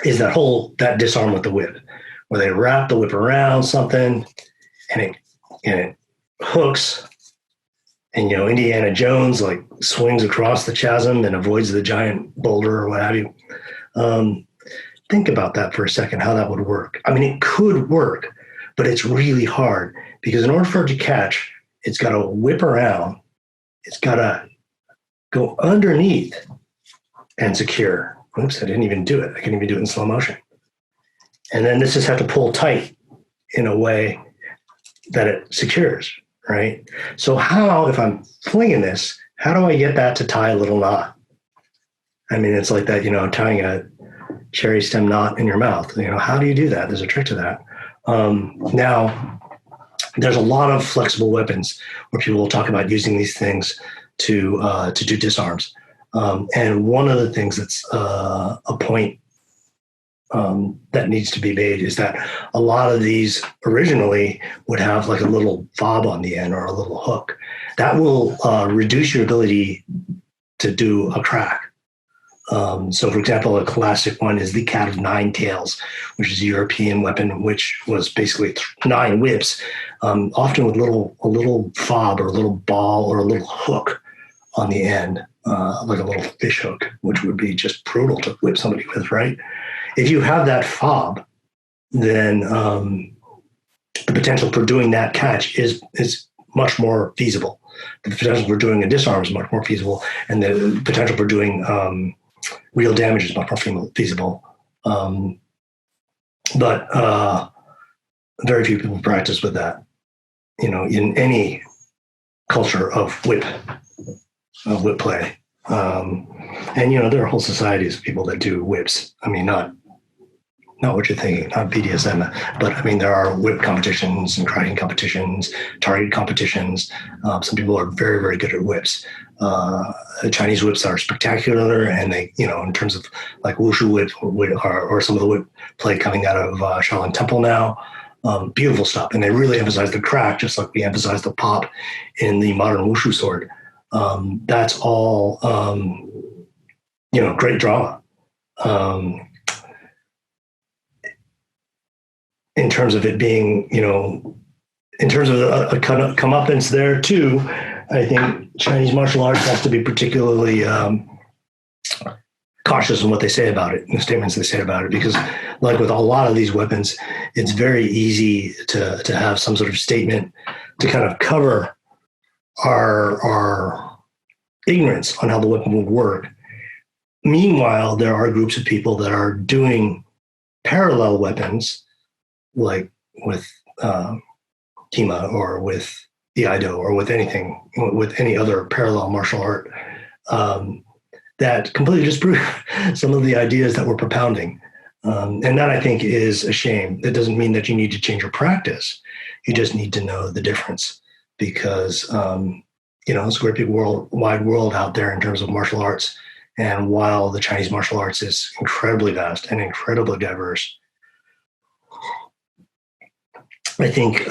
Is that disarm with the whip, where they wrap the whip around something and it hooks, and Indiana Jones like swings across the chasm and avoids the giant boulder or what have you. Think about that for a second, how that would work. I mean, it could work, but it's really hard because in order for it to catch, it's got to whip around, it's got to go underneath and secure. Oops, I didn't even do it. I couldn't even do it in slow motion. And then this just have to pull tight in a way that it secures, right? So how, if I'm flinging this, how do I get that to tie a little knot? I mean, it's like that, tying a cherry stem knot in your mouth. How do you do that? There's a trick to that. Now, there's a lot of flexible weapons where people will talk about using these things to do disarms. And one of the things that's a point that needs to be made is that a lot of these originally would have like a little fob on the end or a little hook. That will reduce your ability to do a crack. So, for example, a classic one is the Cat of Nine Tails, which is a European weapon, which was basically 9 whips, often with a little fob or a little ball or a little hook on the end, like a little fish hook, which would be just brutal to whip somebody with, right? If you have that fob, then the potential for doing that catch is much more feasible. The potential for doing a disarm is much more feasible, and the potential for doing real damage is much more feasible. But very few people practice with that, in any culture of whip play. And, there are whole societies of people that do whips. I mean, not what you're thinking, not BDSM, but I mean, there are whip competitions and cracking competitions, target competitions. Some people are very, very good at whips. Chinese whips are spectacular, and they, in terms of like Wushu whip or some of the whip play coming out of Shaolin Temple now, beautiful stuff. And they really emphasize the crack, just like we emphasize the pop in the modern Wushu sword. That's all, great drama. In terms of it being, in terms of a comeuppance there too, I think Chinese martial arts has to be particularly cautious in what they say about it, in the statements they say about it, because like with a lot of these weapons, it's very easy to have some sort of statement to kind of cover our ignorance on how the weapon would work. Meanwhile, there are groups of people that are doing parallel weapons, like with Kima or with Iaido or with any other parallel martial art, that completely disprove some of the ideas that we're propounding. And that, I think, is a shame. That doesn't mean that you need to change your practice. You just need to know the difference, because it's a great big wide world out there in terms of martial arts. And while the Chinese martial arts is incredibly vast and incredibly diverse, I think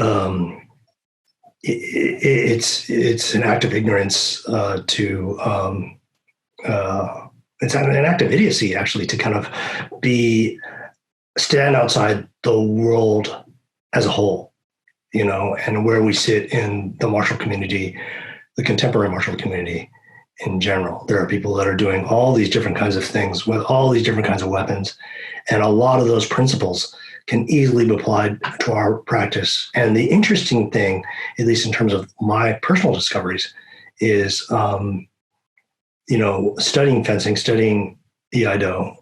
it's an act of ignorance it's an act of idiocy, actually, to kind of stand outside the world as a whole, and where we sit in the martial community, the contemporary martial community in general. There are people that are doing all these different kinds of things with all these different kinds of weapons, and a lot of those principles can easily be applied to our practice. And the interesting thing, at least in terms of my personal discoveries, is, studying fencing, studying Iaido,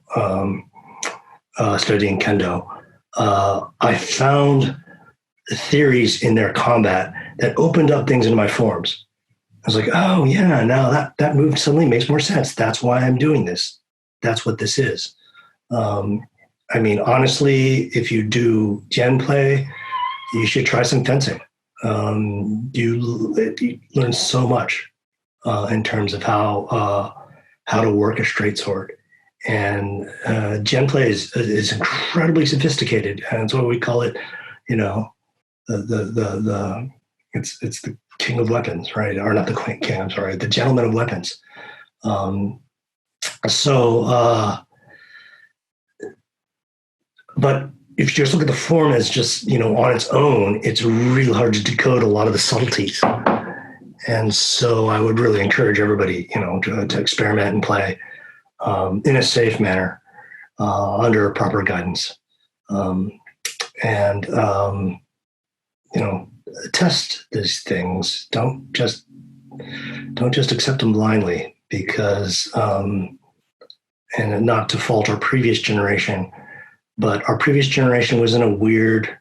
studying Kendo. I found theories in their combat that opened up things into my forms. I was like, oh yeah, now that move suddenly makes more sense. That's why I'm doing this. That's what this is. I mean, honestly, if you do Gen play, you should try some fencing. You learn so much in terms of how to work a straight sword. And Gen play is incredibly sophisticated, and that's why we call it, you know, it's the king of weapons, right? Or not the king, I'm sorry, the gentleman of weapons. But if you just look at the form as just, on its own, it's really hard to decode a lot of the subtleties. And so I would really encourage everybody, to experiment and play in a safe manner under proper guidance. Test these things. Don't just accept them blindly, because, and not to fault our previous generation, but our previous generation was in a weird,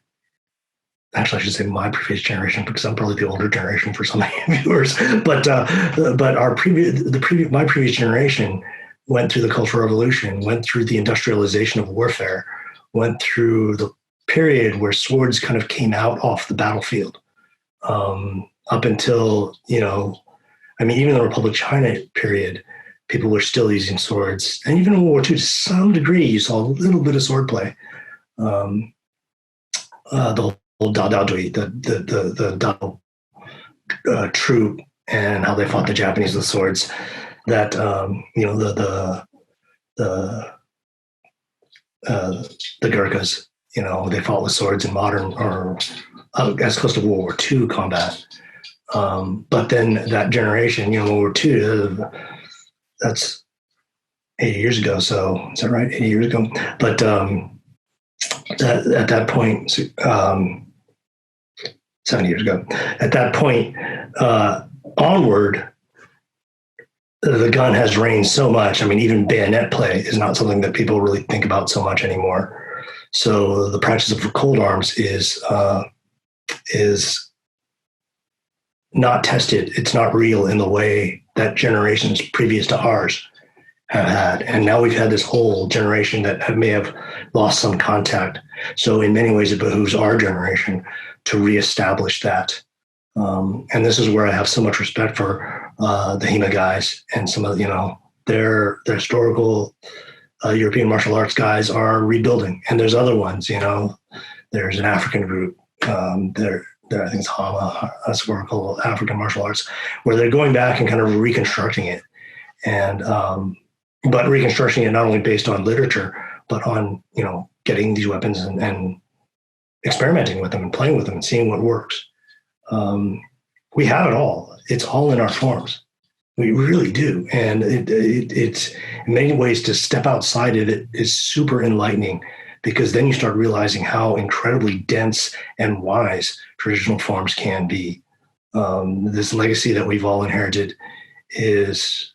actually I should say my previous generation, because I'm probably the older generation for some of you viewers, but my previous generation went through the Cultural Revolution, went through the industrialization of warfare, went through the period where swords kind of came out off the battlefield, up until, even the Republic China period, people were still using swords. And even in World War II, to some degree, you saw a little bit of swordplay. The whole Dao Dui, the Dao troop, and how they fought the Japanese with swords. That the Gurkhas, they fought with swords in modern, or as close to World War II combat. But then that generation, World War II, that's 80 years ago. So is that right? 80 years ago. But at that point, 7 years ago, at that point onward, the gun has reigned so much. Even bayonet play is not something that people really think about so much anymore. So the practice of cold arms is not tested. It's not real in the way that generations previous to ours have had. And now we've had this whole generation that may have lost some contact. So in many ways, it behooves our generation to reestablish that. And this is where I have so much respect for the HEMA guys, and some of, their historical European martial arts guys are rebuilding. And there's other ones, there's an African group, I think it's Hama, historical African martial arts, where they're going back and kind of reconstructing it. And, but reconstructing it not only based on literature, but on, getting these weapons and experimenting with them and playing with them and seeing what works. We have it all. It's all in our forms. We really do. And it's in many ways, to step outside of it is super enlightening, because then you start realizing how incredibly dense and wise traditional forms can be. This legacy that we've all inherited is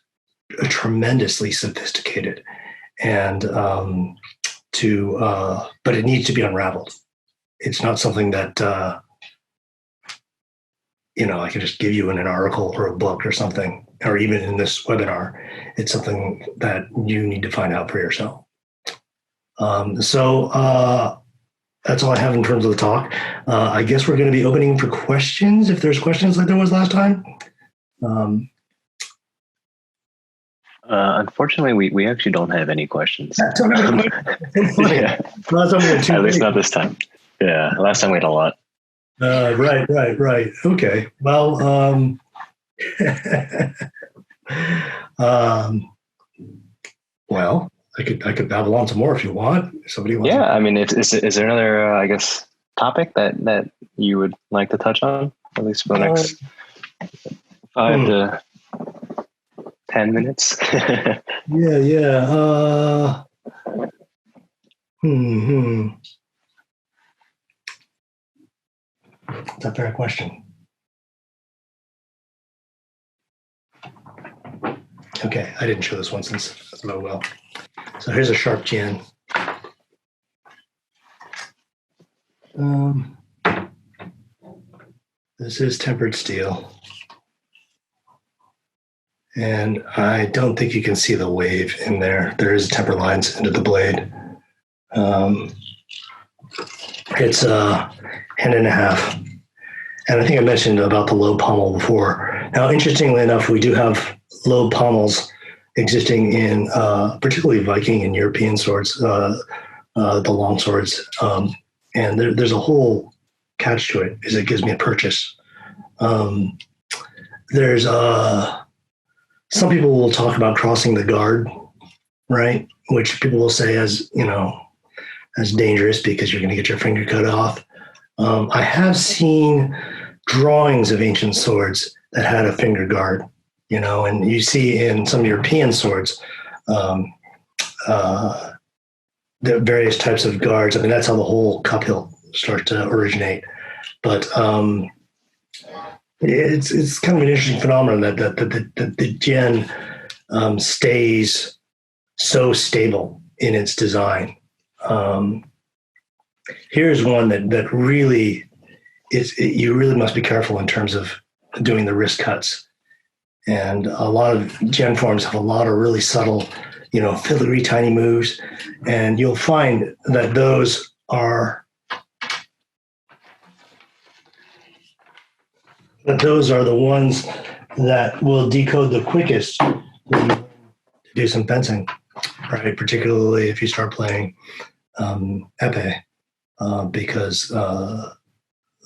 tremendously sophisticated, and but it needs to be unraveled. It's not something that I can just give you in an article or a book or something, or even in this webinar. It's something that you need to find out for yourself. So that's all I have in terms of the talk. I guess we're going to be opening for questions, if there's questions like there was last time. Unfortunately, we actually don't have any questions. Yeah. At least not this time. Yeah, last time we had a lot. Right. Okay. Well, well, I could babble on some more if you want. If somebody wants. Yeah, is there another topic that you would like to touch on, at least for the next 5 to 10 minutes? Yeah. That's a fair question. Okay, I didn't show this one since oh well. So here's a sharp Jian. This is tempered steel. And I don't think you can see the wave in there. There is temper lines into the blade. It's a hand and a half. And I think I mentioned about the low pommel before. Now, interestingly enough, we do have low pommels existing in particularly Viking and European swords, the long swords. And there's a whole catch to it, is it gives me a purchase. There's some people will talk about crossing the guard, right? Which people will say as dangerous because you're going to get your finger cut off. I have seen drawings of ancient swords that had a finger guard, and you see in some European swords, the various types of guards. I mean, that's how the whole cup hilt starts to originate. But it's kind of an interesting phenomenon that the Gen stays so stable in its design. Here's one that really you really must be careful in terms of doing the wrist cuts. And a lot of Gen forms have a lot of really subtle, filigree tiny moves. And you'll find that those are the ones that will decode the quickest when you do some fencing, right? Particularly if you start playing épée, because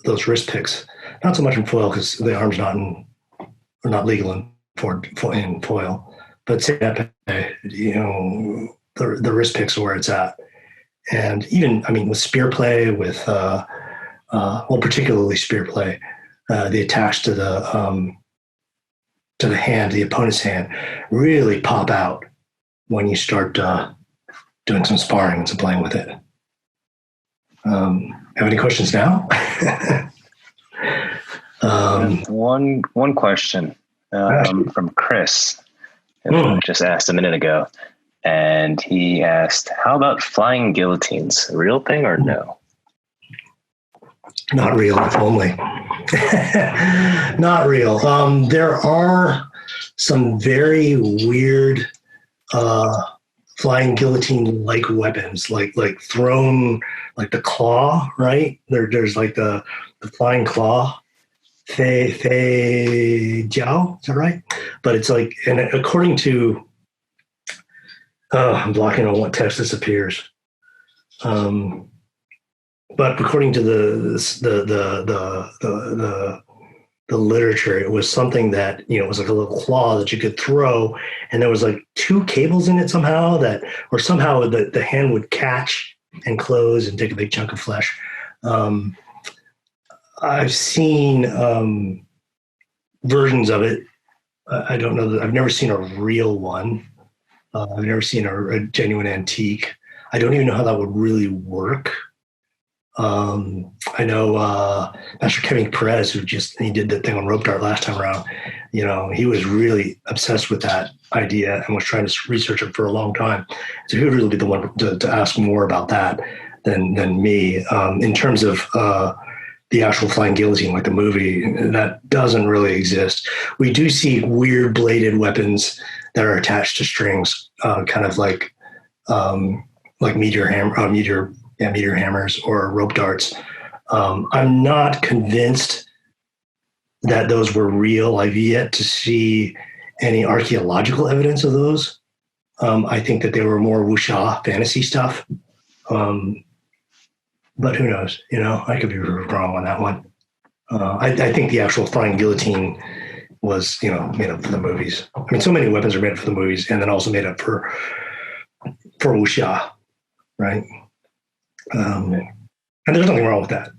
those wrist picks, not so much in foil because the arm's not legal in foil, but say épée, the wrist picks are where it's at. And even, with spear play, with particularly spear play, the attacks to the hand, the opponent's hand, really pop out when you start doing some sparring and some playing with it. Have any questions now? One question from Chris, who I just asked a minute ago, and he asked, "How about flying guillotines? A real thing or no?" Not real, if only. Not real. There are some very weird flying guillotine-like weapons, like thrown, like the claw, right? There's like the flying claw, Fei Jiao, is that right? But it's like, and according to, I'm blocking on what text this appears. But according to the literature, it was something that, it was like a little claw that you could throw, and there was like two cables in it somehow or somehow the hand would catch and close and take a big chunk of flesh. I've seen versions of it. I don't know that I've never seen a real one. I've never seen a genuine antique. I don't even know how that would really work. I know Master Kevin Perez, he did that thing on rope dart last time around. He was really obsessed with that idea and was trying to research it for a long time. So he would really be the one to ask more about that than me. In terms of the actual flying guillotine, like the movie, that doesn't really exist. We do see weird bladed weapons that are attached to strings, kind of like meteor hammers or rope darts. I'm not convinced that those were real. I've yet to see any archaeological evidence of those. I think that they were more wuxia fantasy stuff. But who knows? I could be wrong on that one. I think the actual flying guillotine was, made up for the movies. So many weapons are made up for the movies, and then also made up for wuxia, right? And there's nothing wrong with that.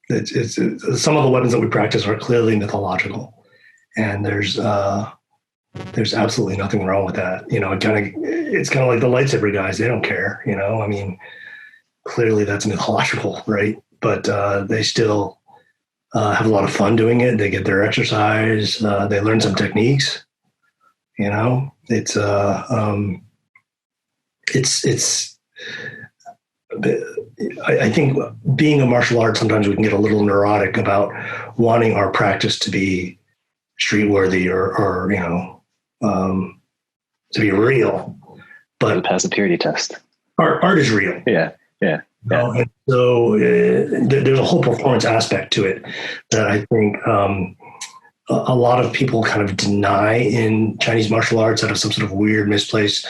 It's some of the weapons that we practice are clearly mythological, and there's absolutely nothing wrong with that. It's kind of like the lightsaber guys; they don't care. Clearly that's mythological, right? But they still have a lot of fun doing it. They get their exercise. They learn some techniques. It's I think being a martial art, sometimes we can get a little neurotic about wanting our practice to be street worthy or to be real. But pass the purity test. Art is real. Yeah. know? And so there's a whole performance aspect to it that I think a lot of people kind of deny in Chinese martial arts out of some sort of weird misplaced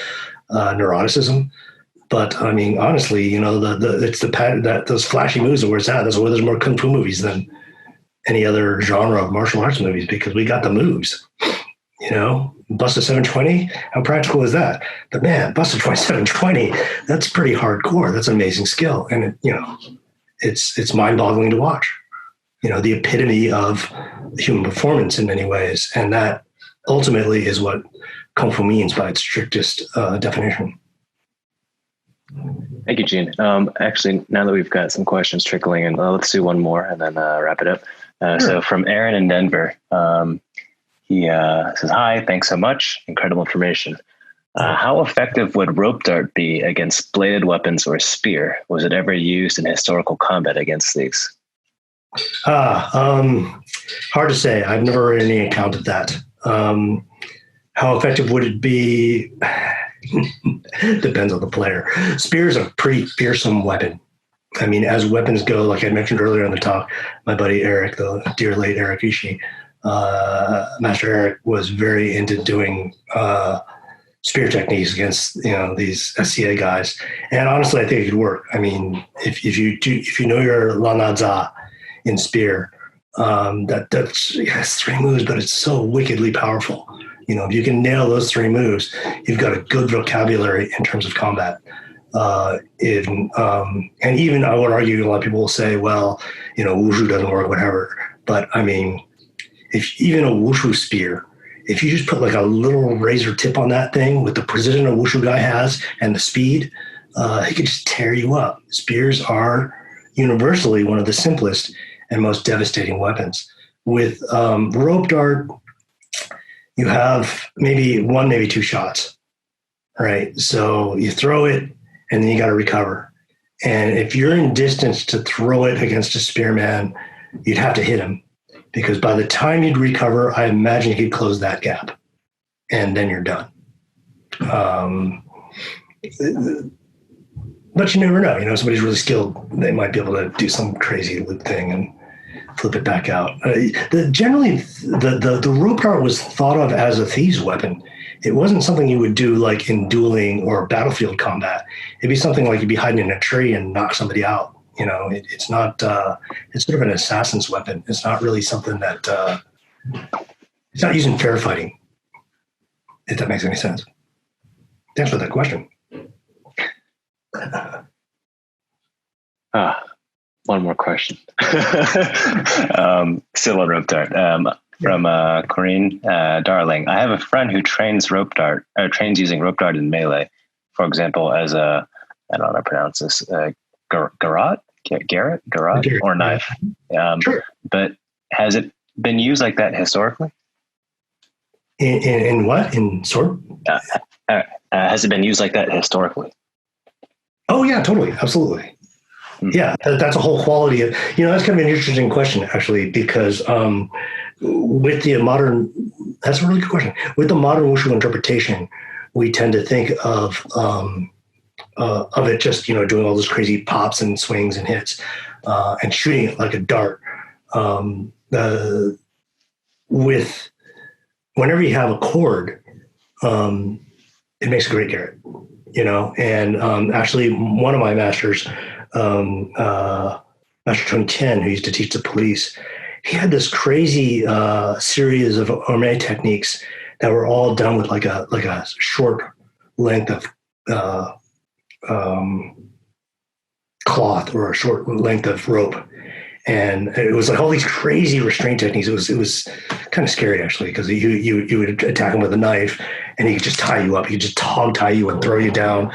neuroticism. But I mean, honestly, you know, it's the pattern that those flashy moves are where it's at. That's where there's more kung fu movies than any other genre of martial arts movies, because we got the moves. You know, busted 720. How practical is that? But man, busted 720. That's pretty hardcore. That's an amazing skill, and it's mind-boggling to watch. You know, the epitome of human performance in many ways, and that ultimately is what kung fu means by its strictest definition. Thank you, Gene. Actually, now that we've got some questions trickling in, let's do one more and then wrap it up. Sure. So from Aaron in Denver, he says, "Hi, thanks so much. Incredible information. How effective would rope dart be against bladed weapons or spear? Was it ever used in historical combat against these?" Hard to say. I've never read any account of that. How effective would it be? Depends on the player. Spear is a pretty fearsome weapon. I mean, as weapons go, like I mentioned earlier in the talk, my buddy Eric, the dear late Eric Ishii, Master Eric, was very into doing spear techniques against, you know, these SCA guys. And honestly, I think it could work. I mean, if you know your La Na Za in spear, that's yes, 3 moves, but it's so wickedly powerful. You know, if you can nail those 3 moves, you've got a good vocabulary in terms of combat. And even I would argue, a lot of people will say, well, you know, Wushu doesn't work, whatever. But I mean, if even a Wushu spear, if you just put like a little razor tip on that thing with the precision a Wushu guy has and the speed, it could just tear you up. Spears are universally one of the simplest and most devastating weapons. With rope dart, you have maybe 1, maybe 2 shots, right? So you throw it and then you got to recover. And if you're in distance to throw it against a spearman, you'd have to hit him, because by the time you'd recover, I imagine you could close that gap and then you're done. But you never know. You know, somebody's really skilled. They might be able to do some crazy loop thing and flip it back out. Generally, the rope dart was thought of as a thieves' weapon. It wasn't something you would do like in dueling or battlefield combat. It'd be something like you'd be hiding in a tree and knock somebody out. You know, it's not. It's sort of an assassin's weapon. It's not really something that. It's not used in fair fighting. If that makes any sense. Thanks for that question. One more question. Still on rope dart. From Corinne Darling. I have a friend who trains using rope dart in melee. For example, as I don't know how to pronounce this, garrote or knife. Sure. But has it been used like that historically? In what? In sword? Has it been used like that historically? Oh yeah, totally, absolutely. Yeah, that's a whole quality of, you know, that's kind of an interesting question, actually, because with the modern, that's a really good question. With the modern Wushu interpretation, we tend to think of it just, you know, doing all those crazy pops and swings and hits and shooting it like a dart. With whenever you have a cord, it makes a great garrote, you know. And actually, one of my masters, Master Tony Tien, who used to teach the police, he had this crazy series of orme techniques that were all done with like a short length of cloth or a short length of rope. And it was like all these crazy restraint techniques. It was kind of scary, actually, because you would attack him with a knife and he could just tie you up. He could just hog tie you and throw you down.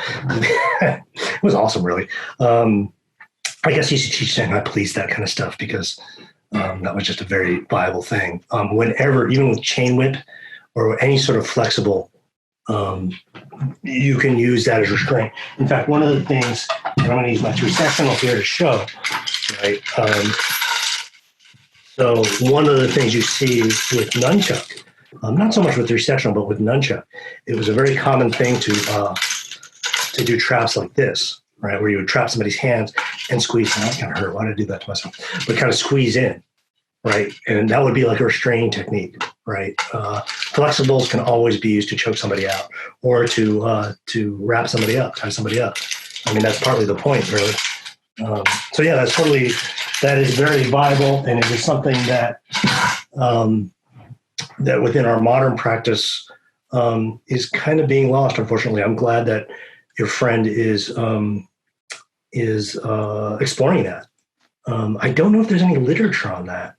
It was awesome, really. I guess you should teach Shanghai police that kind of stuff, because that was just a very viable thing. Whenever, even with chain whip or any sort of flexible, you can use that as restraint. In fact, one of the things, and I'm going to use my 3-sectional here to show, right? So one of the things you see with nunchuck, not so much with 3-sectional, but with nunchuck, it was a very common thing to do traps like this, right, where you would trap somebody's hands and squeeze. That kind of hurt. Why did I do that to myself? But kind of squeeze in, right? And that would be like a restraining technique, right? Flexibles can always be used to choke somebody out or to wrap somebody up, tie somebody up. I mean, that's partly the point, really. So yeah, that is very viable, and it is something that that within our modern practice is kind of being lost. Unfortunately, I'm glad that your friend is exploring that. I don't know if there's any literature on that.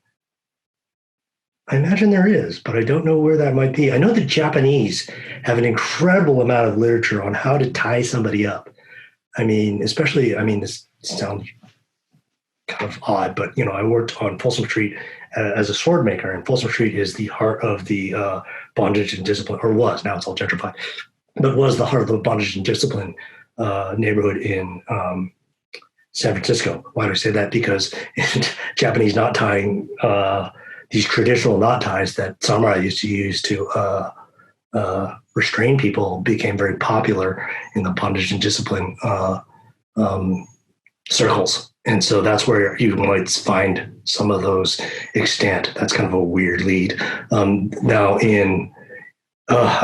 I imagine there is, but I don't know where that might be. I know the Japanese have an incredible amount of literature on how to tie somebody up. I mean, this sounds kind of odd, but I worked on Folsom Street as a sword maker, and Folsom Street is the heart of the bondage and discipline, or was, now it's all gentrified, but was the heart of the bondage and discipline neighborhood in San Francisco. Why do I say that? Because Japanese knot tying, these traditional knot ties that samurai used to use to restrain people became very popular in the bondage and discipline circles. And so that's where you might find some of those extant. That's kind of a weird lead. Now I'm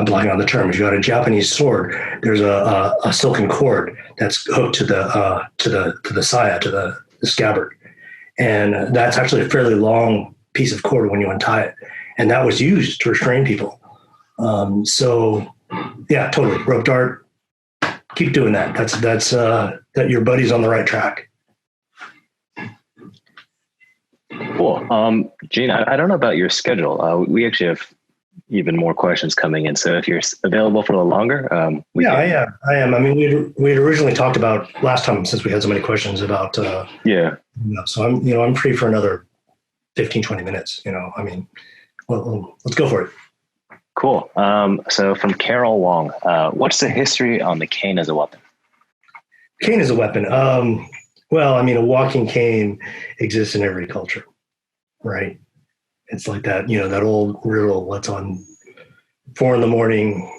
blanking on the term. If you got a Japanese sword, there's a silken cord that's hooked to the saya, to the scabbard. And that's actually a fairly long piece of cord when you untie it. And that was used to restrain people. So yeah, totally. Rope dart, keep doing that. That's that your buddy's on the right track. Cool. Gene, I don't know about your schedule. We actually have even more questions coming in. So if you're available for a little longer, I am. I mean, we had originally talked about last time, since we had so many questions about, so I'm free for another 15, 20 minutes, I mean, well, let's go for it. Cool. So from Carol Wong, what's the history on the cane as a weapon? Cane as a weapon. Well, I mean, a walking cane exists in every culture, right? It's like that, that old riddle, what's on 4 a.m,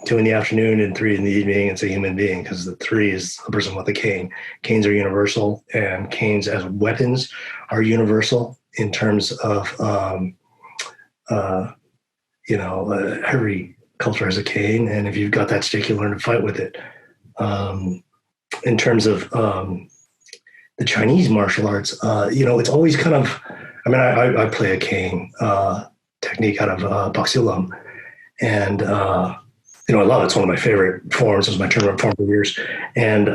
2 p.m, and 3 p.m. It's a human being, because the 3 is a person with a cane. Canes are universal, and canes as weapons are universal in terms of, every culture has a cane, and if you've got that stick, you learn to fight with it. In terms of the Chinese martial arts, it's always kind of, I play a cane technique out of Boxilam, and I love it. It's one of my favorite forms. It was my tournament form for years, and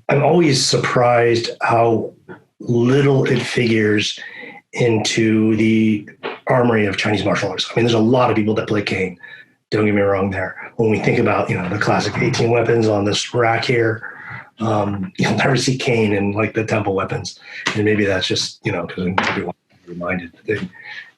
I'm always surprised how little it figures into the armory of Chinese martial arts. I mean, there's a lot of people that play cane. Don't get me wrong there. When we think about, the classic 18 weapons on this rack here, you'll never see cane in like the temple weapons. And maybe that's just, because everyone is reminded that they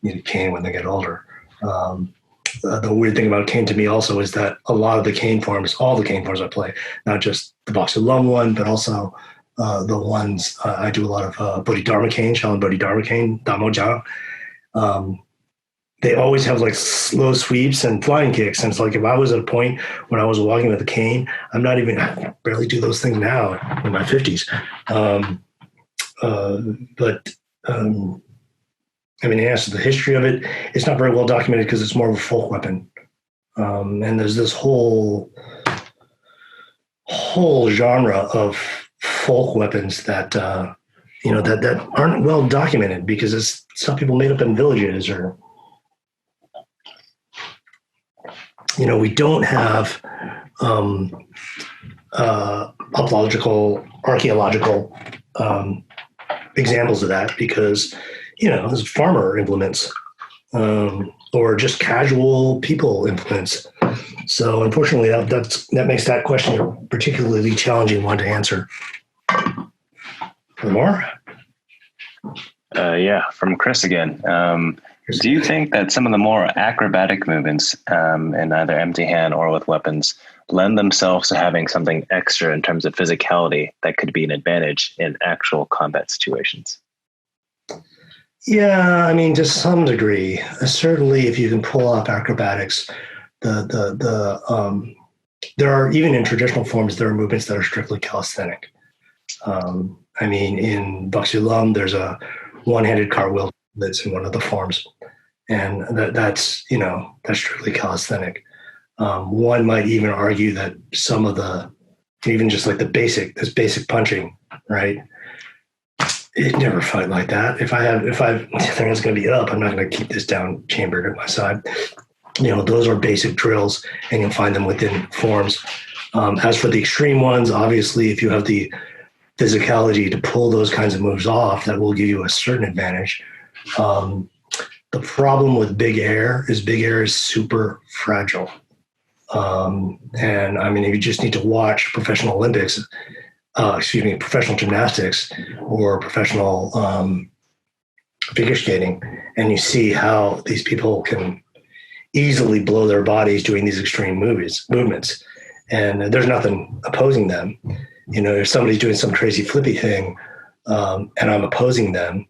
need a cane when they get older. The weird thing about cane to me also is that a lot of the cane forms, all the cane forms I play, not just the Boxilam one, but also the ones I do a lot of Bodhidharma cane, Shaolin Bodhidharma cane, Damoja. They always have like slow sweeps and flying kicks. And it's like, if I was at a point when I was walking with a cane, I barely do those things now in my 50s. As to the history of it, it's not very well documented because it's more of a folk weapon. And there's this whole genre of folk weapons that, that aren't well documented because it's some people made up in villages, or, we don't have archaeological examples of that because, there's farmer implements or just casual people implements. So unfortunately, that makes that question a particularly challenging one to answer. For more? From Chris again. Do you think that some of the more acrobatic movements in either empty hand or with weapons lend themselves to having something extra in terms of physicality that could be an advantage in actual combat situations? Yeah, to some degree. Certainly, if you can pull off acrobatics, the there are, even in traditional forms, there are movements that are strictly calisthenic. I mean, in Buxulam, there's a one-handed cartwheel that's in one of the forms, and that's strictly calisthenic. One might even argue that some of the, even just like this basic punching, right? It never fight like that. If there is going to be up, I'm not going to keep this down chambered at my side. Those are basic drills, and you'll find them within forms. As for the extreme ones, obviously, if you have the physicality to pull those kinds of moves off, that will give you a certain advantage. The problem with big air is super fragile. And I mean, you just need to watch professional gymnastics or professional figure skating, and you see how these people can easily blow their bodies doing these extreme movements. And there's nothing opposing them. If somebody's doing some crazy flippy thing, and I'm opposing them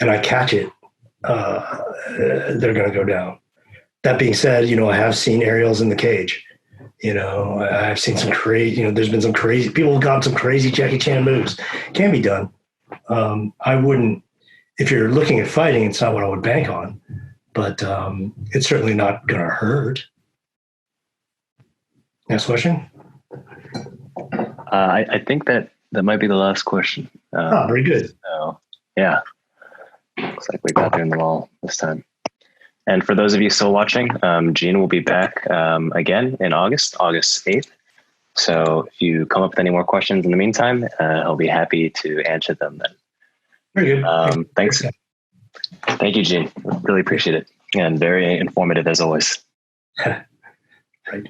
and I catch it, they're going to go down. That being said, I have seen aerials in the cage. I've seen some crazy, there's been some crazy, people have got some crazy Jackie Chan moves. Can be done. I wouldn't, if you're looking at fighting, it's not what I would bank on, but it's certainly not going to hurt. Next question. I think that might be the last question. Very good. So, yeah. Looks like we got there in the wall this time. And for those of you still watching, Gene will be back again in August 8th. So if you come up with any more questions in the meantime, I'll be happy to answer them then. Very good. Thanks. Thank you, Gene. Really appreciate it. And very informative as always. Right.